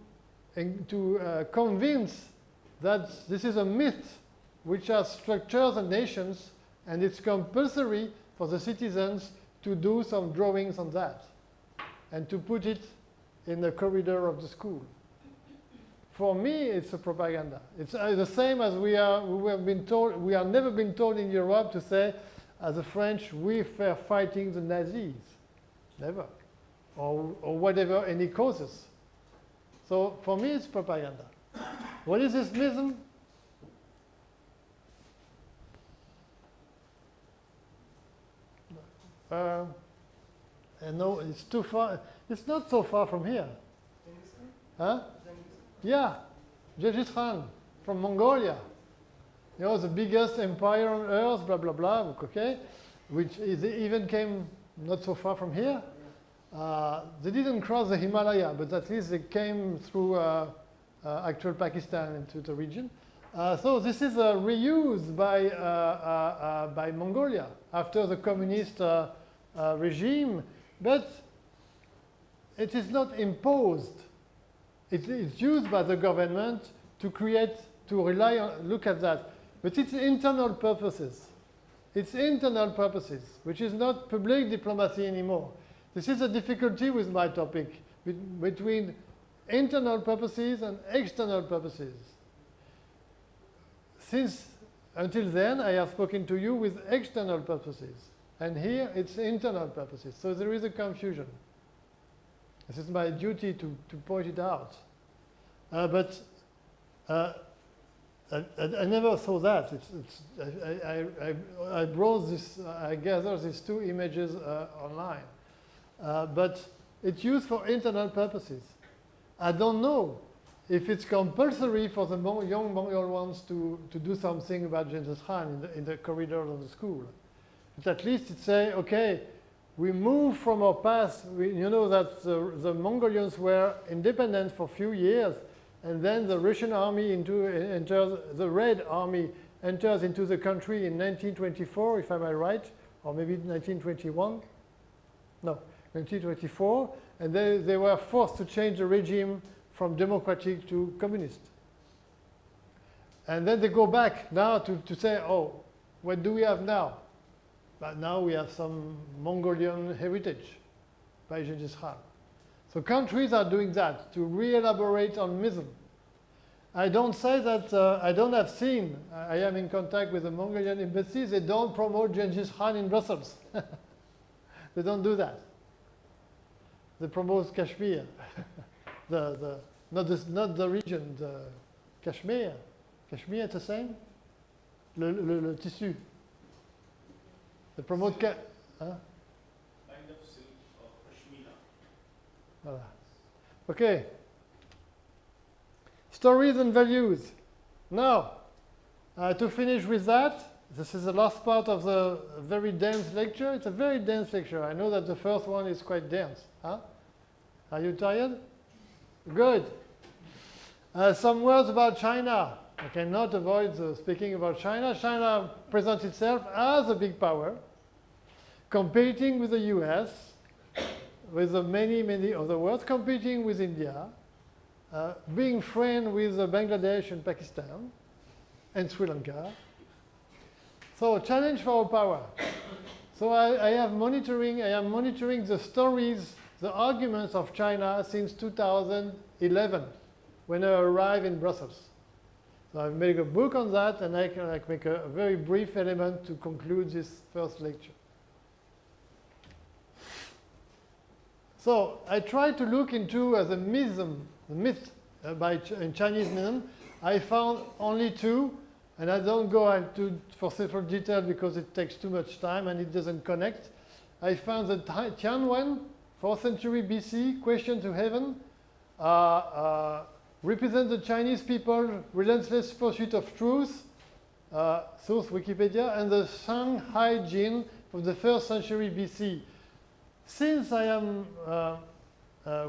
convince that this is a myth which has structures and nations, and it's compulsory for the citizens to do some drawings on that and to put it in the corridor of the school. For me, it's a propaganda. It's the same as we have been told. We have never been told in Europe to say, as the French, we were fighting the Nazis. Never. Or whatever, any causes. So for me, it's propaganda. What is Islamism? No, it's too far. It's not so far from here. Huh? Yeah, Genghis Khan from Mongolia. You know, the biggest empire on earth, blah, blah, blah, okay? Which even came not so far from here. They didn't cross the Himalaya, but at least they came through actual Pakistan into the region. So this is reused by Mongolia after the communist regime, but it is not imposed. It is used by the government to rely on, look at that. But it's internal purposes. It's internal purposes, which is not public diplomacy anymore. This is a difficulty with my topic, between internal purposes and external purposes. Since until then, I have spoken to you with external purposes. And here, it's internal purposes. So there is a confusion. This is my duty to point it out. But I never saw that. I brought this, I gathered these two images online. But it's used for internal purposes. I don't know if it's compulsory for the young Mongol ones to do something about Genghis Khan in the corridors of the school. But at least it say, okay, we move from our past. You know that the Mongolians were independent for a few years, and then the Russian army enters, the Red Army enters into the country in 1924, if I'm right, or maybe 1921. No, 1924, and they were forced to change the regime from democratic to communist. And then they go back now to say, oh, what do we have now? But now we have some Mongolian heritage by Genghis Khan. So countries are doing that to re-elaborate on mism. I don't say that, I don't have seen, I am in contact with the Mongolian embassy, they don't promote Genghis Khan in Brussels. They don't do that. They promote Kashmir. Not the region, the Kashmir. Kashmir, it's the same? Le tissu. They promote Kind of silk of Pashmina. Voilà. Okay. Stories and values. Now, to finish with that, this is the last part of the very dense lecture. It's a very dense lecture. I know that the first one is quite dense. Huh? Are you tired? Good. Some words about China. I cannot avoid speaking about China. China presents itself as a big power, competing with the US, with the many other worlds, competing with India, being friend with Bangladesh and Pakistan, and Sri Lanka. So challenge for our power. So I am monitoring the stories, the arguments of China since 2011, when I arrived in Brussels. So I've made a book on that, and I can make a very brief element to conclude this first lecture. So I tried to look into the myth in Chinese mism. I found only two, and I don't go into for several details because it takes too much time and it doesn't connect. I found the Tianwen, 4th century BC, question to heaven, represent the Chinese people relentless pursuit of truth, source Wikipedia, and the Shanghai Jin from the 1st century BC. Since I am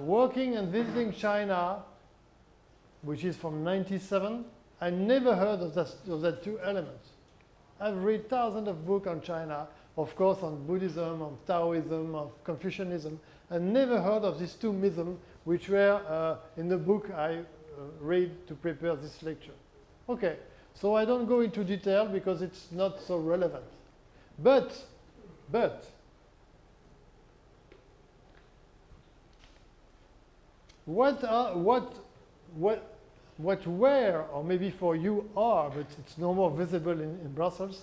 working and visiting China, which is from 97, I never heard of that two elements. I've read thousands of books on China, of course on Buddhism, on Taoism, on Confucianism, and never heard of these two misms, which were in the book I read to prepare this lecture. Okay, so I don't go into detail because it's not so relevant. But what were, or maybe for you are, but it's no more visible in Brussels,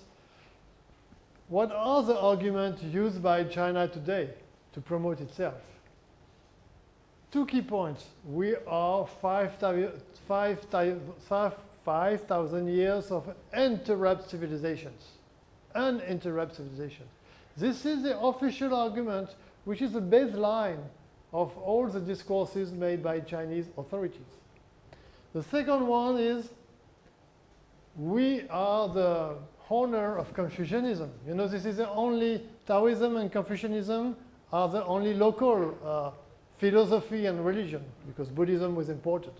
what are the arguments used by China today to promote itself? Two key points. We are 5,000 years of uninterrupted civilizations. Uninterrupted civilization. This is the official argument, which is the baseline of all the discourses made by Chinese authorities. The second one is we are the honor of Confucianism. You know, this is the only, Taoism and Confucianism are the only local philosophy and religion, because Buddhism was imported.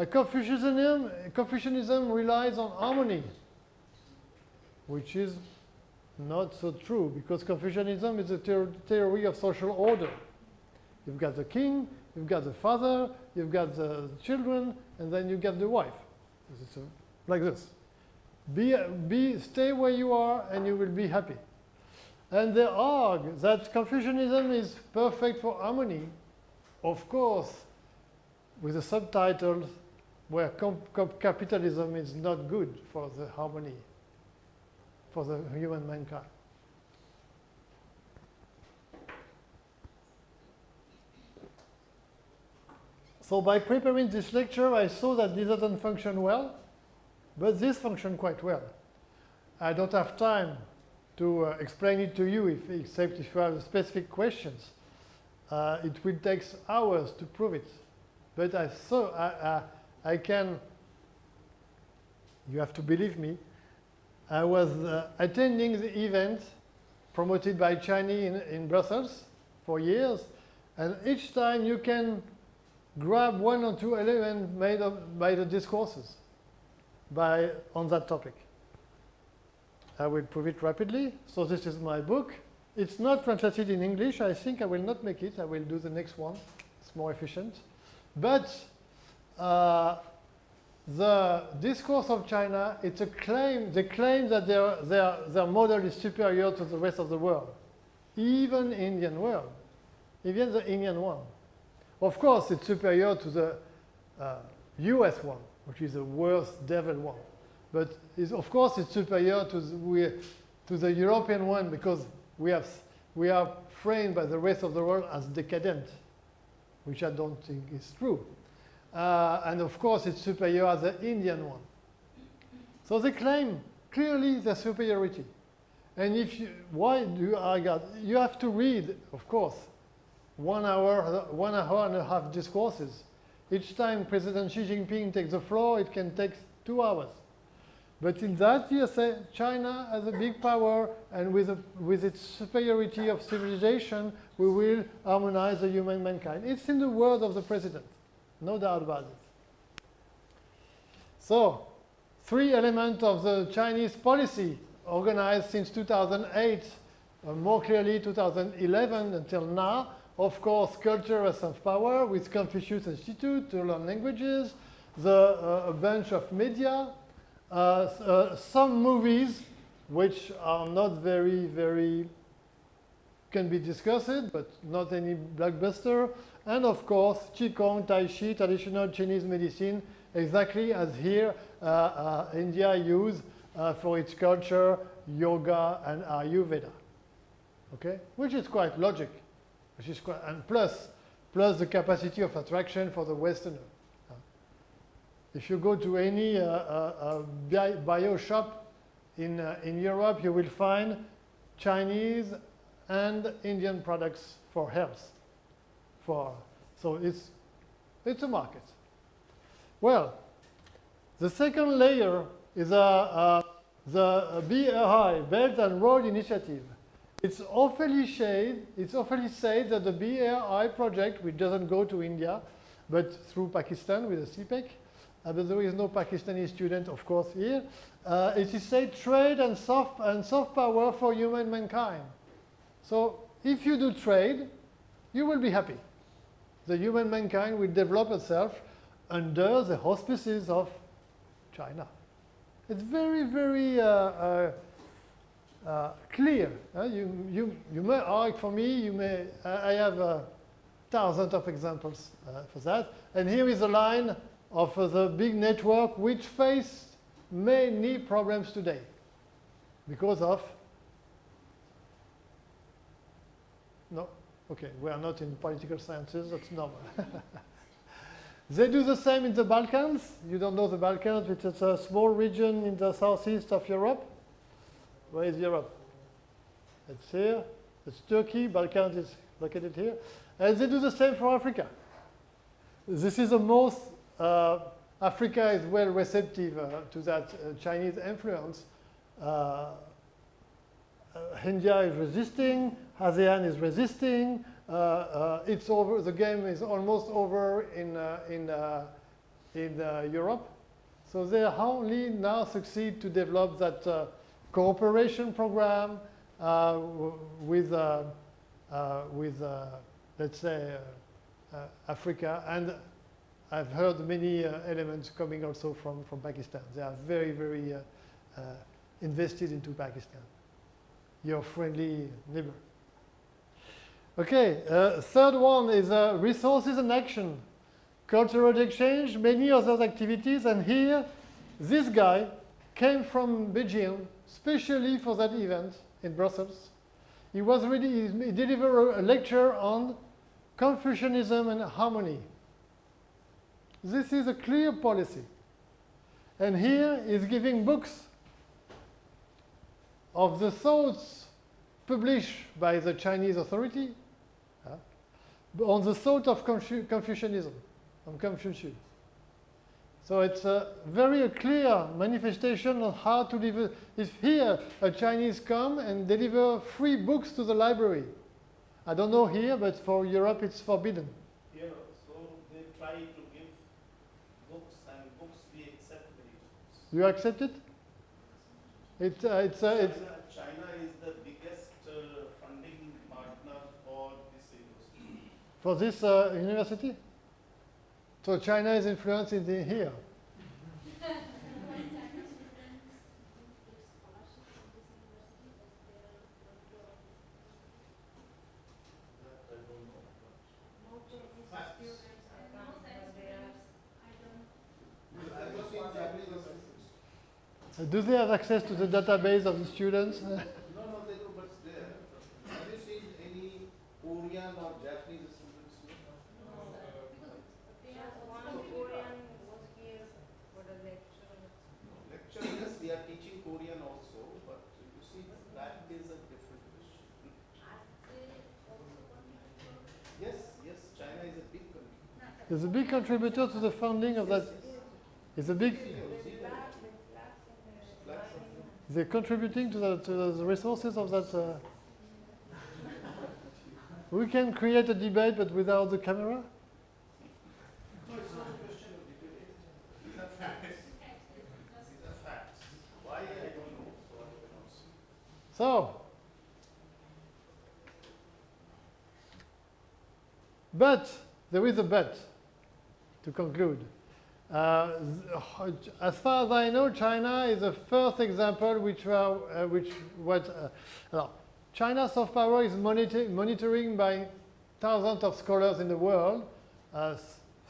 Confucianism relies on harmony, which is not so true, because Confucianism is a theory of social order. You've got the king, you've got the father, you've got the children, and then you get the wife. It's like this. Stay where you are, and you will be happy. And they argue that Confucianism is perfect for harmony, of course, with the subtitles where capitalism is not good for the harmony, for the human mankind. So by preparing this lecture, I saw that this doesn't function well, but this functions quite well. I don't have time to explain it to you, except if you have specific questions. It will take hours to prove it. But I can, you have to believe me, I was attending the event promoted by Chinese in Brussels for years, and each time you can grab one or two elements made by the discourses on that topic. I will prove it rapidly. So this is my book. It's not translated in English. I think I will not make it. I will do the next one. It's more efficient. But the discourse of China, it's a claim. They claim that their model is superior to the rest of the world, even Indian world, even the Indian one. Of course, it's superior to the US one, which is the worst devil one. But of course, it's superior to the European one because we are framed by the rest of the world as decadent, which I don't think is true. And of course, it's superior as the Indian one. So they claim clearly their superiority. And why do you argue? You have to read, of course, 1 hour and a half discourses. Each time President Xi Jinping takes the floor, it can take 2 hours. But in that you say China has a big power, and with its superiority of civilization, we will harmonize the human mankind. It's in the word of the president, no doubt about it. So, 3 elements of the Chinese policy organized since 2008, more clearly 2011 until now. Of course, culture as soft power with Confucius Institute to learn languages, a bunch of media, some movies which are not very, can be discussed, but not any blockbuster, and of course, Qigong, Tai Chi, traditional Chinese medicine, exactly as here India use for its culture, yoga, and Ayurveda. Okay, which is quite logic. And plus the capacity of attraction for the Westerner. If you go to any bio shop in Europe, you will find Chinese and Indian products for health. So it's a market. Well, the second layer is the BRI, Belt and Road Initiative. It's officially said that the BRI project, which doesn't go to India, but through Pakistan with the CPEC, but there is no Pakistani student, of course, here. It is said trade and soft power for human mankind. So if you do trade, you will be happy. The human mankind will develop itself under the auspices of China. It's very clear. You may argue for me. I have thousands of examples for that. And here is a line of the big network which faced many problems today because of. No, okay, we are not in political sciences. That's normal. They do the same in the Balkans. You don't know the Balkans, which is a small region in the southeast of Europe. Where is Europe? It's here. It's Turkey. Balkans is located here. And they do the same for Africa. This is the most, Africa is well receptive to that Chinese influence. India is resisting. ASEAN is resisting. It's over. The game is almost over in Europe. So they only now succeed to develop that cooperation program with let's say, Africa. And I've heard many elements coming also from Pakistan. They are very invested into Pakistan, your friendly neighbor. Okay, third one is resources and action, cultural exchange, many other activities. And here, this guy came from Beijing, specially for that event in Brussels. He delivered a lecture on Confucianism and harmony. This is a clear policy. And here he's giving books of the thoughts published by the Chinese authority on the thought of Confucianism. from Confucius. So it's a very clear manifestation of how to live. If here a Chinese come and deliver free books to the library, I don't know here, but for Europe it's forbidden. Here also they try to give books, and books we accept very much. You accept it? China is the biggest funding partner for this university. For this university? So China is influenced in here. Do they have access to the database of the students? No, they do, but it's there. Have you seen any Korean or Japanese students? No, because one Korean was here for the lecture. Lecture, yes, they are teaching Korean also, but you see, that is a different issue. Yes, China is a big country. It's a big contributor to the funding of that. It's a big. They're contributing to the resources of that. We can create a debate, but without the camera. No, it's not a question of debate. These are facts. These are facts. Why, I don't know, so I cannot say. So, but there is a but to conclude. As far as I know, China is the first example China's soft power is monitoring by thousands of scholars in the world,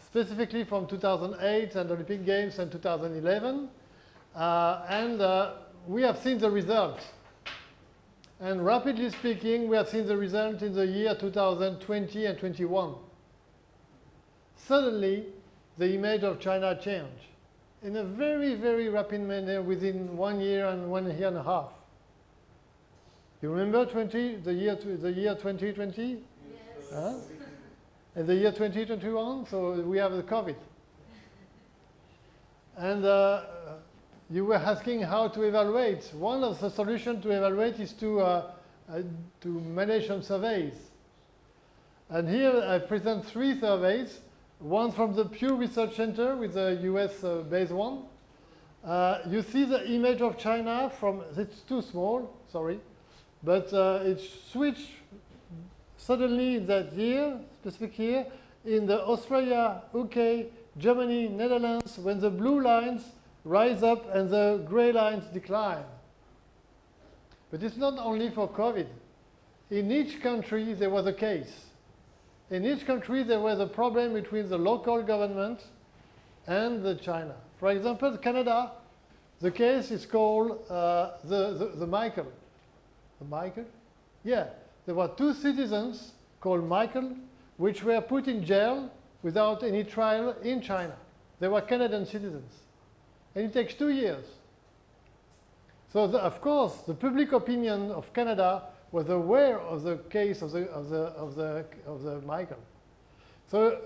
specifically from 2008 and the Olympic Games and 2011. We have seen the results. And rapidly speaking, we have seen the result in the year 2020 and 21. Suddenly, the image of China changed in a very, very rapid manner within 1 year and 1 year and a half. You remember the year 2020? Yes. And the year 2021, so we have the COVID. And you were asking how to evaluate. One of the solutions to evaluate is to manage some surveys. And here I present 3 surveys. One from the Pew Research Center with the US-based one. You see the image of China from, it's too small, sorry, but it switched suddenly in that year, specific year, in the Australia, UK, Germany, Netherlands, when the blue lines rise up and the gray lines decline. But it's not only for COVID. In each country there was a case. In each country, there was a problem between the local government and the China. For example, Canada, the case is called the Michael. The Michael? Yeah. There were 2 citizens called Michael, which were put in jail without any trial in China. They were Canadian citizens. And it takes 2 years. So, of course, the public opinion of Canada was aware of the case of the Michael. So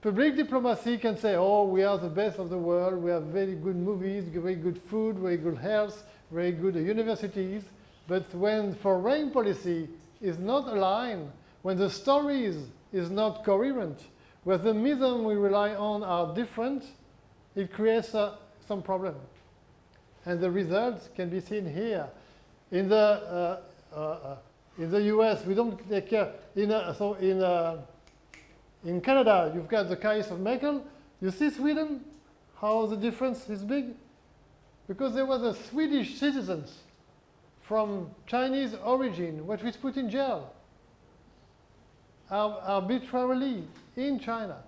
public diplomacy can say, oh, we are the best of the world, we have very good movies, very good food, very good health, very good universities. But when foreign policy is not aligned, when the stories is not coherent, where the mechanisms we rely on are different, it creates some problem. And the results can be seen here. In the US, we don't take care. In Canada, you've got the case of Michael. You see Sweden, how the difference is big? Because there was a Swedish citizen from Chinese origin, which was put in jail arbitrarily in China.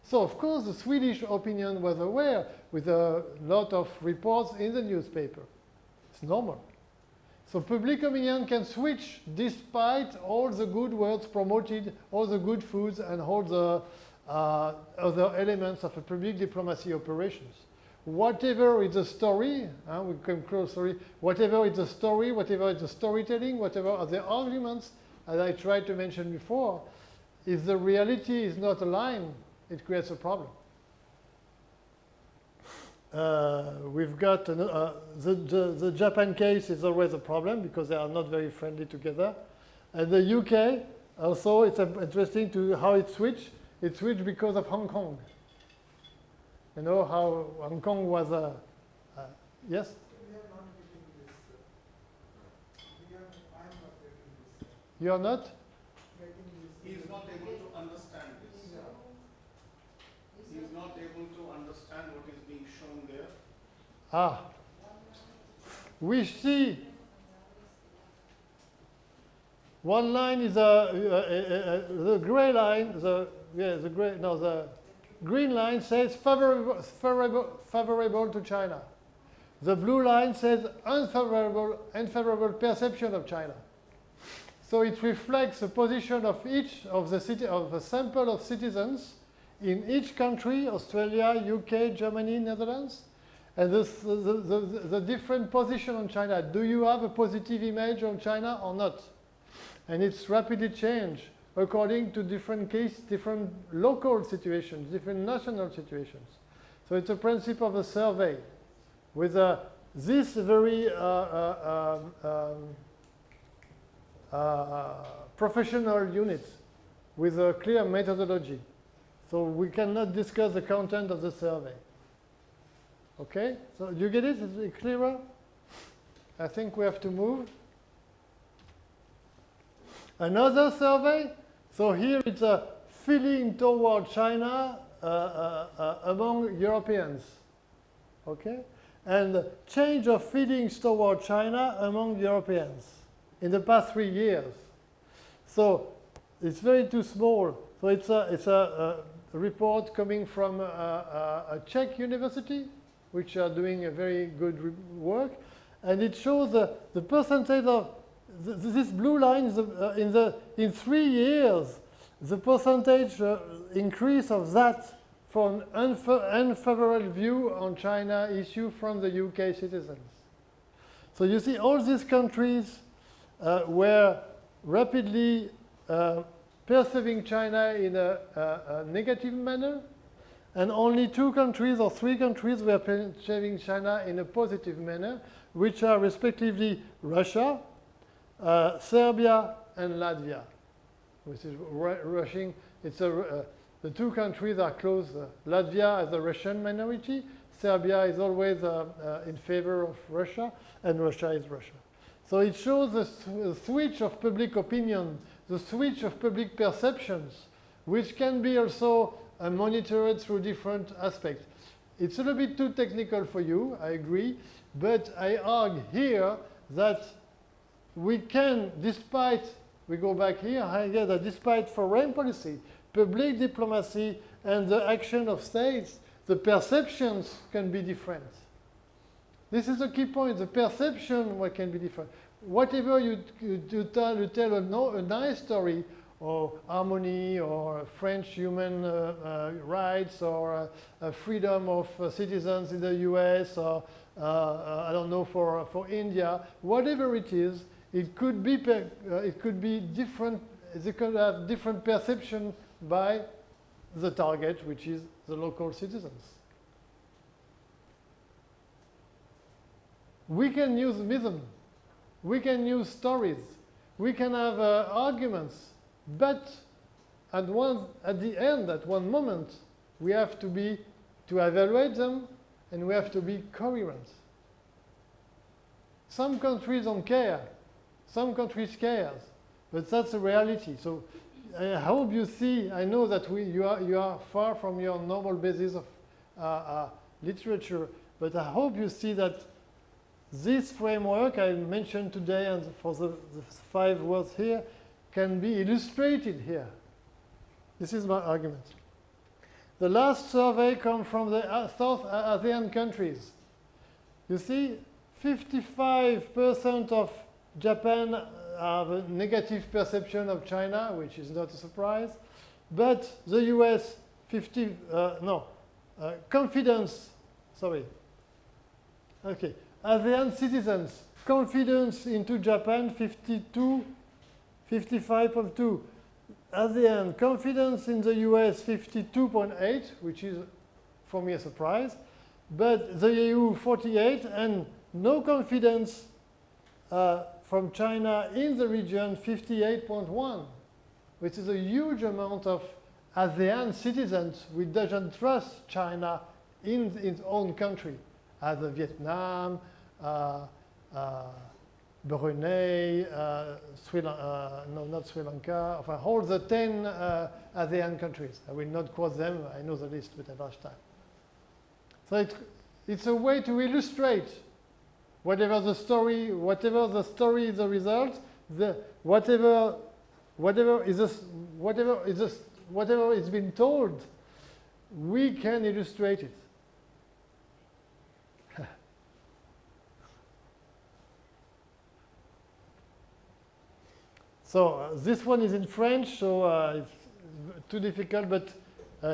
So, of course, the Swedish opinion was aware with a lot of reports in the newspaper. It's normal. So public opinion can switch despite all the good words promoted, all the good foods, and all the other elements of a public diplomacy operations. Whatever is the story, we come close, sorry, whatever is the story, whatever is the storytelling, whatever are the arguments, as I tried to mention before, if the reality is not aligned, it creates a problem. We've got the Japan case is always a problem because they are not very friendly together. And the UK, also, it's interesting to how it switched. It switched because of Hong Kong. You know how Hong Kong was a, yes? We are not getting this. I am not getting this. You are not? Getting this. He is not able to understand this. He is not able to understand what is being shown there. Ah. We see one line is the gray line, the green line says favorable to China. The blue line says unfavorable perception of China. So it reflects the position of each of the sample of citizens in each country, Australia, UK, Germany, Netherlands, and the different position on China. Do you have a positive image on China or not? And it's rapidly changed according to different local situations, different national situations. So it's a principle of a survey with this very professional unit with a clear methodology. So we cannot discuss the content of the survey. Okay? So you get it? Is it clearer? I think we have to move. Another survey. So here it's a feeling toward China among Europeans. Okay? And change of feelings toward China among Europeans in the past 3 years. So it's very too small. So it's a report coming from a Czech university, which are doing a very good work, and it shows the percentage of this blue line is in 3 years, the percentage increase of that for an unfavorable view on China issue from the UK citizens. So you see all these countries were rapidly perceiving China in a negative manner, and only 2 countries or 3 countries were perceiving China in a positive manner, which are respectively Russia, Serbia, and Latvia, which is rushing. It's the 2 countries are close. Latvia is a Russian minority. Serbia is always in favor of Russia, and Russia is Russia. So it shows the switch of public opinion, the switch of public perceptions, which can be also monitored through different aspects. It's a little bit too technical for you, I agree, but I argue here that we can, despite, we go back here, I get that despite foreign policy, public diplomacy, and the action of states, the perceptions can be different. This is a key point, the perception what can be different. Whatever you tell a nice story, or harmony, or French human rights, or freedom of citizens in the US, or I don't know, for India, whatever it is, it could be different. They could have different perception by the target, which is the local citizens. We can use myths, we can use stories, we can have arguments, but at the end, at one moment, we have to evaluate them, and we have to be coherent. Some countries don't care, some countries care, but that's the reality. So I hope you see. I know that you are far from your normal basis of literature, but I hope you see that this framework I mentioned today, and for the 5 words here, can be illustrated here. This is my argument. The last survey comes from the South ASEAN countries. You see, 55% of Japan have a negative perception of China, which is not a surprise. But the US, confidence, sorry. Okay, ASEAN citizens, confidence into Japan, 55.2. at the end, confidence in the US 52.8, which is for me a surprise, but the EU 48, and no confidence from China in the region 58.1, which is a huge amount of ASEAN citizens who doesn't trust China in its own country, as Vietnam, Brunei, no, not Sri Lanka, all the 10 ASEAN countries. I will not quote them, I know the list, but at last time. So it's a way to illustrate whatever the story is the result, whatever is been told, we can illustrate it. So this one is in French, so it's too difficult, but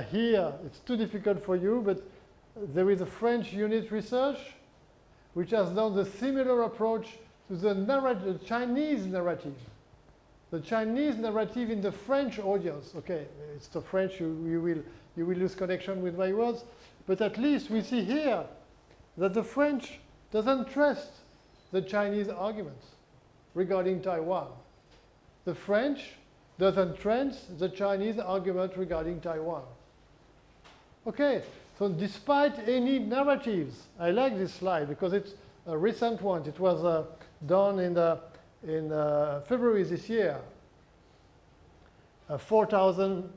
here it's too difficult for you, but there is a French unit research which has done the similar approach to the Chinese narrative. The Chinese narrative in the French audience. Okay, it's the French, you will lose connection with my words, but at least we see here that the French doesn't trust the Chinese arguments regarding Taiwan. The French doesn't trust the Chinese argument regarding Taiwan. Okay, so despite any narratives, I like this slide because it's a recent one. It was done in February this year. 4,000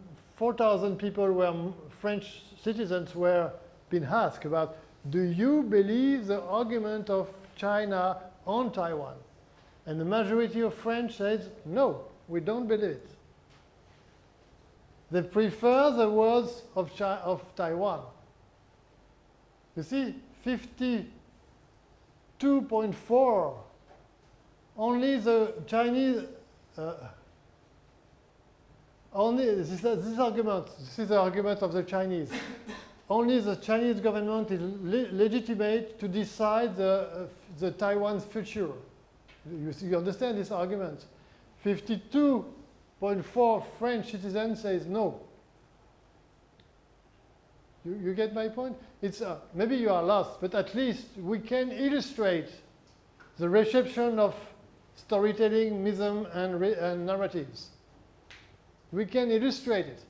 people were French citizens were being asked about, do you believe the argument of China on Taiwan? And the majority of French says, no, we don't believe it. They prefer the words of Taiwan. You see, 52.4. Only the Chinese, this argument, this is the argument of the Chinese. Only the Chinese government is legitimate to decide the Taiwan's future. You understand this argument? 52.4 French citizens says no. You get my point? It's maybe you are lost, but at least we can illustrate the reception of storytelling, myths, and narratives. We can illustrate it,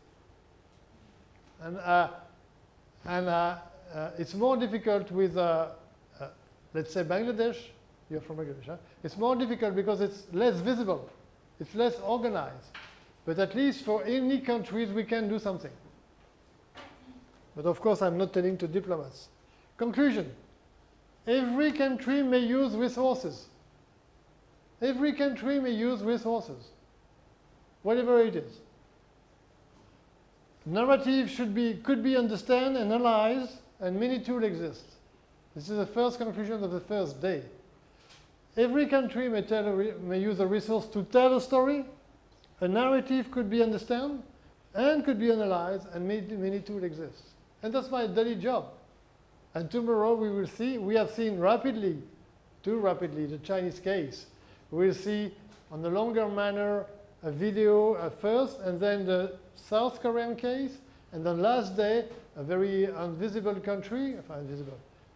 and it's more difficult with, let's say, Bangladesh. You're from Bangladesh, huh? It's more difficult because it's less visible, it's less organized. But at least for any countries, we can do something. But of course, I'm not telling to diplomats. Conclusion. Every country may use resources. Every country may use resources, whatever it is. Narrative could be understood, analyzed, and many tools exist. This is the first conclusion of the first day. Every country may use a resource to tell a story. A narrative could be understood and could be analyzed, and many tools exist. And that's my daily job. And tomorrow we will see, we have seen rapidly, too rapidly, the Chinese case. We'll see on a longer manner a video first, and then the South Korean case, and then last day, a very invisible country,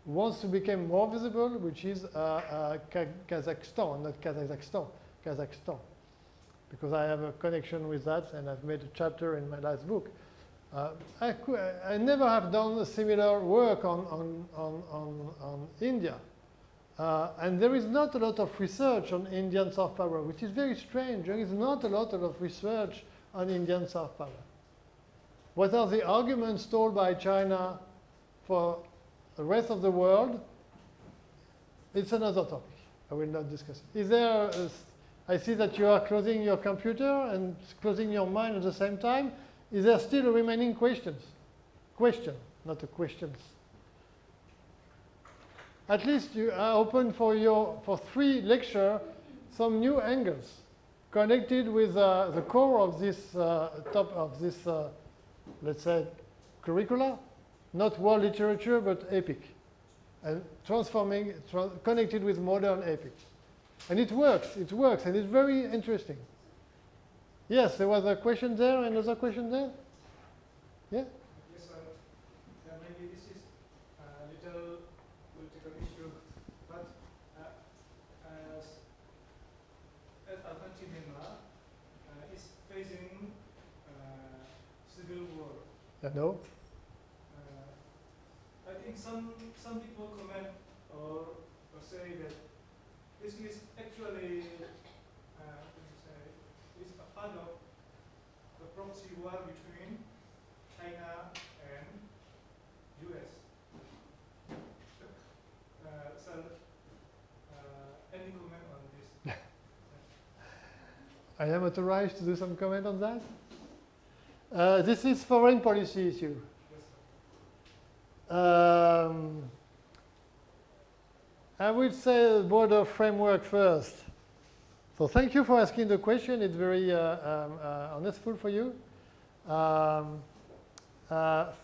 wants to become more visible, which is Kazakhstan, not Kazakhstan, Kazakhstan. Because I have a connection with that, and I've made a chapter in my last book. I never have done a similar work on India. And there is not a lot of research on Indian soft power, which is very strange. There is not a lot of research on Indian soft power. What are the arguments told by China for the rest of the world? It's another topic. I will not discuss it. Is there I see that you are closing your computer and closing your mind at the same time. Is there still remaining questions? Question, not a questions. At least you are open for 3 lectures, some new angles connected with the core of this let's say, curricula, not world literature, but epic, and connected with modern epic. And it works, and it's very interesting. Yes, there was a question there, another question there? Yeah? Yes, maybe this is a little political issue, but as Argentina is facing civil war. No? I think some people comment or say that this is actually is a part of the proxy war between China and US. So, any comment on this? I am authorized to do some comment on that. This is foreign policy issue. I would say border framework first. So thank you for asking the question. It's very honestful for you.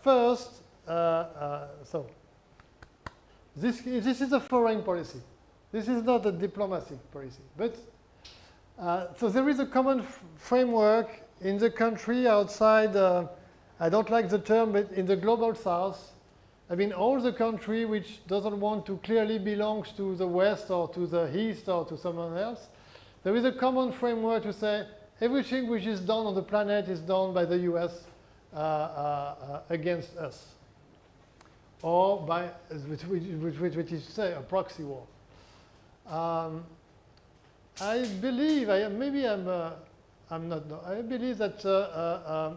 First, so this is a foreign policy. This is not a diplomatic policy. But so there is a common framework in the country outside, I don't like the term, but in the global south. I mean, all the country which doesn't want to clearly belongs to the West or to the East or to someone else. There is a common framework to say everything which is done on the planet is done by the US against us. Or by, which is to say, a proxy war. I believe, maybe I'm not, no. I believe that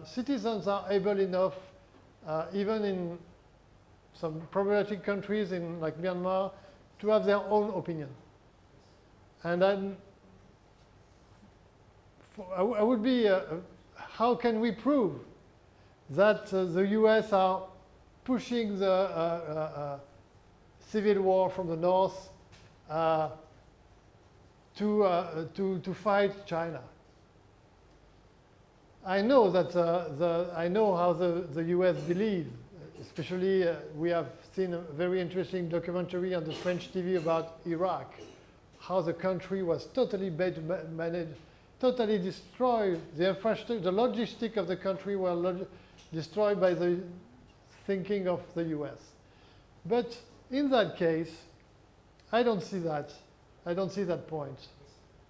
citizens are able enough, even in some problematic countries in like Myanmar, to have their own opinion. And I would be, how can we prove that the US are pushing the civil war from the north to fight China? I know that I know how the US believe. Especially, we have seen a very interesting documentary on the French TV about Iraq, how the country was totally managed, totally destroyed. The infrastructure, the logistics of the country were destroyed by the thinking of the US. But in that case, I don't see that. I don't see that point.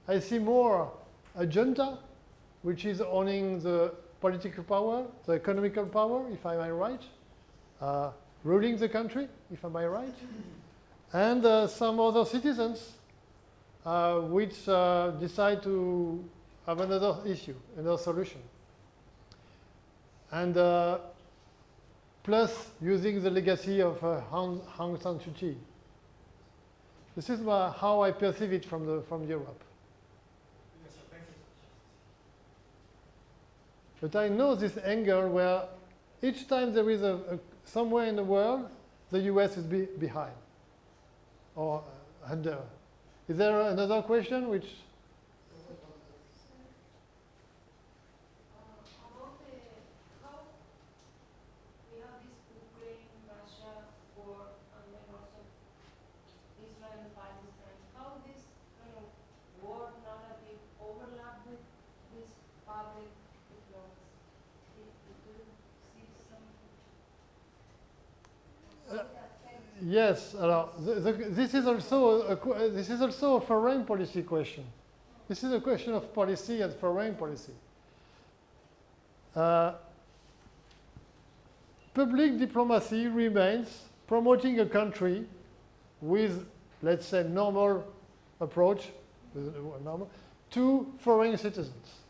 I see more a junta, which is owning the political power, the economical power, if I am right. Ruling the country, if am I right, and some other citizens which decide to have another issue, another solution. And plus using the legacy of Aung San Suu Kyi. This is how I perceive it from Europe. Yes, sir, thank you. But I know this angle where each time there is somewhere in the world, the US is behind or under. Is there another question which? About how we have this Ukraine-Russia war and then also Israel-Palestine, how this kind of war narrative overlap with this public diplomacy? Do you see some? Yes, this is also a foreign policy question. This is a question of policy and foreign policy. Public diplomacy remains promoting a country with, let's say, normal approach to foreign citizens.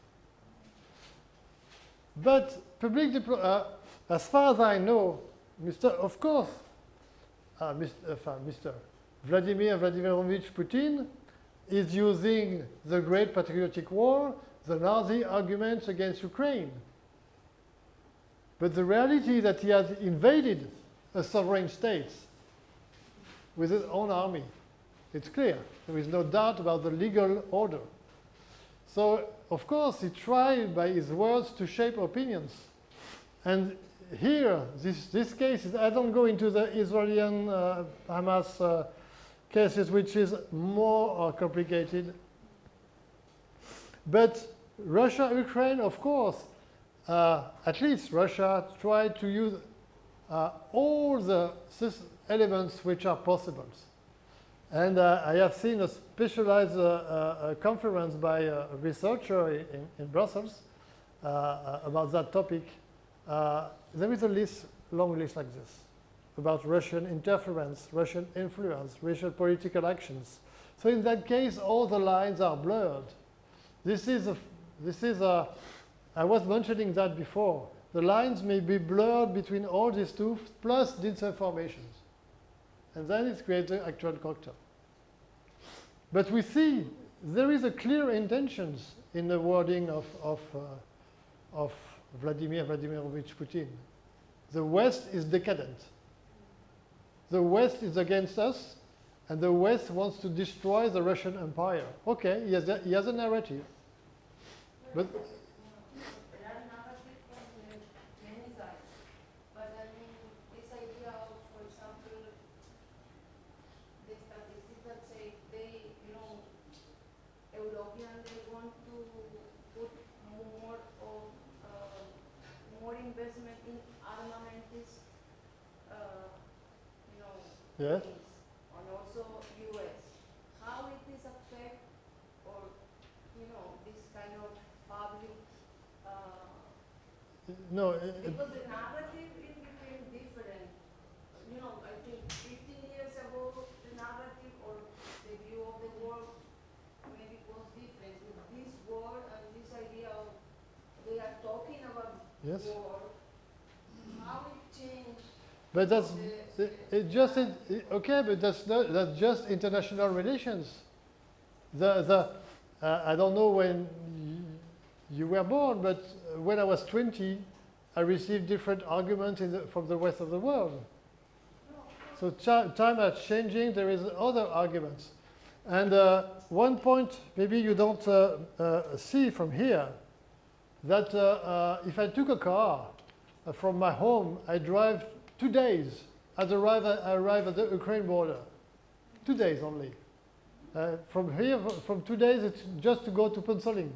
But as far as I know, of course, Mr. Vladimir Vladimirovich Putin is using the Great Patriotic War, the Nazi arguments against Ukraine. But the reality is that he has invaded a sovereign state with his own army. It's clear. There is no doubt about the legal order. So, of course, he tried by his words to shape opinions. And here, this case, I don't go into the Israeli Hamas cases, which is more complicated. But Russia, Ukraine, of course, at least Russia tried to use all the elements which are possible. And I have seen a specialized conference by a researcher in Brussels about that topic. There is a list, long list like this, about Russian interference, Russian influence, Russian political actions. So in that case, all the lines are blurred. I was mentioning that before. The lines may be blurred between all these two, plus disinformations. And then it creates an actual cocktail. But we see there is a clear intentions in the wording of Vladimir Vladimirovich Putin. The West is decadent. The West is against us, and the West wants to destroy the Russian Empire. Okay, he has a narrative. But there are narratives from many sides. But I mean, this idea of, for example, the statistics that say they, European, they want to put more of more investment in armamentist, yes. things, and also U.S. How it is affect, or this kind of public. No. Because the narrative is became different. I think 15 years ago, the narrative or the view of the world maybe was different. With this war and this idea of they are talking about Yes. war, how it changed. But that's okay. But that's just international relations. I don't know when you were born, but when I was 20, I received different arguments from the rest of the world. So time is changing. There is other arguments, and one point maybe you don't see from here, that if I took a car from my home, I drive 2 days. I arrive at the Ukraine border. 2 days only. From here, from 2 days, it's just to go to Punsaling.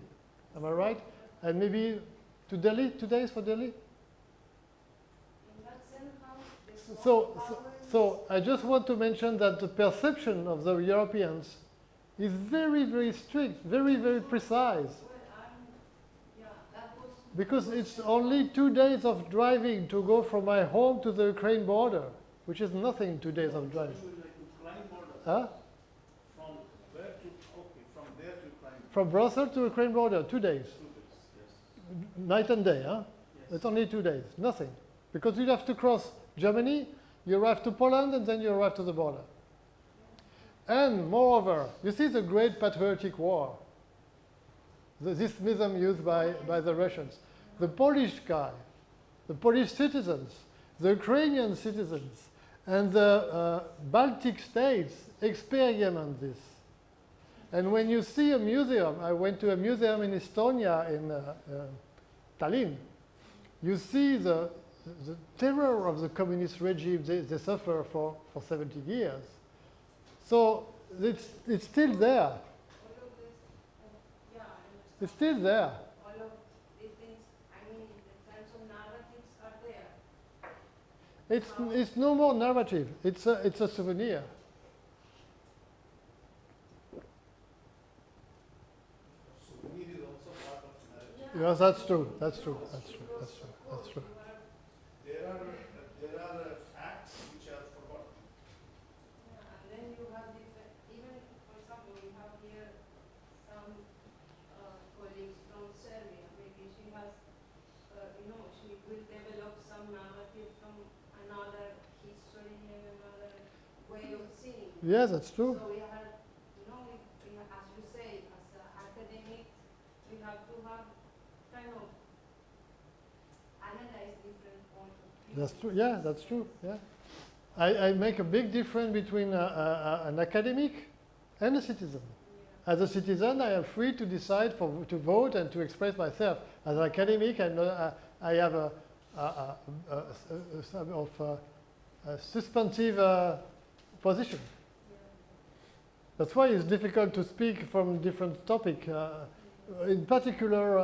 Am I right? And maybe to Delhi, 2 days for Delhi? In that sense, how So I just want to mention that the perception of the Europeans is very, very strict, very, very precise. Because it's only 2 days of driving to go from my home to the Ukraine border, which is nothing, 2 days of driving. Ukraine border. Huh? From where to, from there to Ukraine. From Brussels to Ukraine border, 2 days. 2 days, yes. Night and day, huh? Yes. It's only 2 days, nothing. Because you have to cross Germany, you arrive to Poland, and then you arrive to the border. And moreover, you see the Great Patriotic War, this myth used by the Russians. The Polish guy, the Polish citizens, the Ukrainian citizens, and the Baltic states experiment this. And when you see a museum, I went to a museum in Estonia, in Tallinn, you see the terror of the communist regime they suffer for 70 years. So it's still there. It's still there. All of these things, I mean, the terms of narratives are there. It's no more narrative. It's a souvenir. Souvenir is also part of narrative. Yes, that's true. That's true. That's true. That's true. That's true. There are facts which are forgotten. And then you have different, even, for example, we have here some colleagues from Serbia. Maybe she has, she will develop some narrative from another history and another way of seeing. Yes, that's true. So we have, as you say, as academics, we have to have kind of analyze different points of view. That's true. Yeah, that's true. Yeah, I make a big difference between an academic and a citizen. Yeah. As a citizen, I am free to decide to vote and to express myself. As an academic, I have a sort of suspensive position. Yeah. That's why it's difficult to speak from different topic. in particular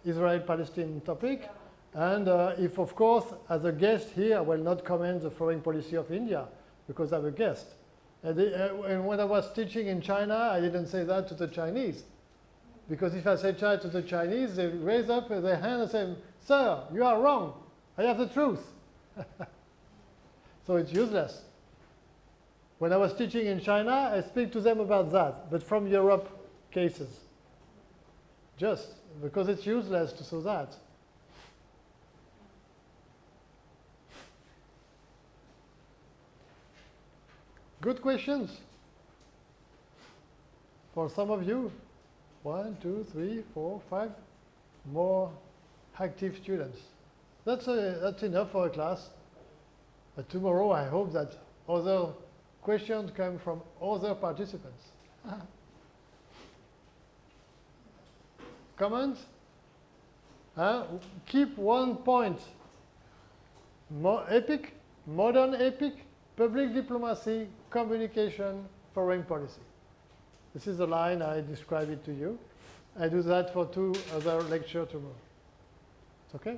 Israel-Palestine topic. And if, of course, as a guest here, I will not comment the foreign policy of India, because I'm a guest. And when I was teaching in China, I didn't say that to the Chinese. Because if I say China to the Chinese, they raise up their hand and say, "Sir, you are wrong. I have the truth." So it's useless. When I was teaching in China, I speak to them about that, but from Europe cases. Just because it's useless to say that. Good questions. For some of you, 1, 2, 3, 4, 5 more active students. That's enough for a class. But tomorrow, I hope that other questions come from other participants. Comments? Keep one point. Modern epic, public diplomacy, communication, foreign policy. This is the line I describe it to you. I do that for 2 other lectures tomorrow. It's okay?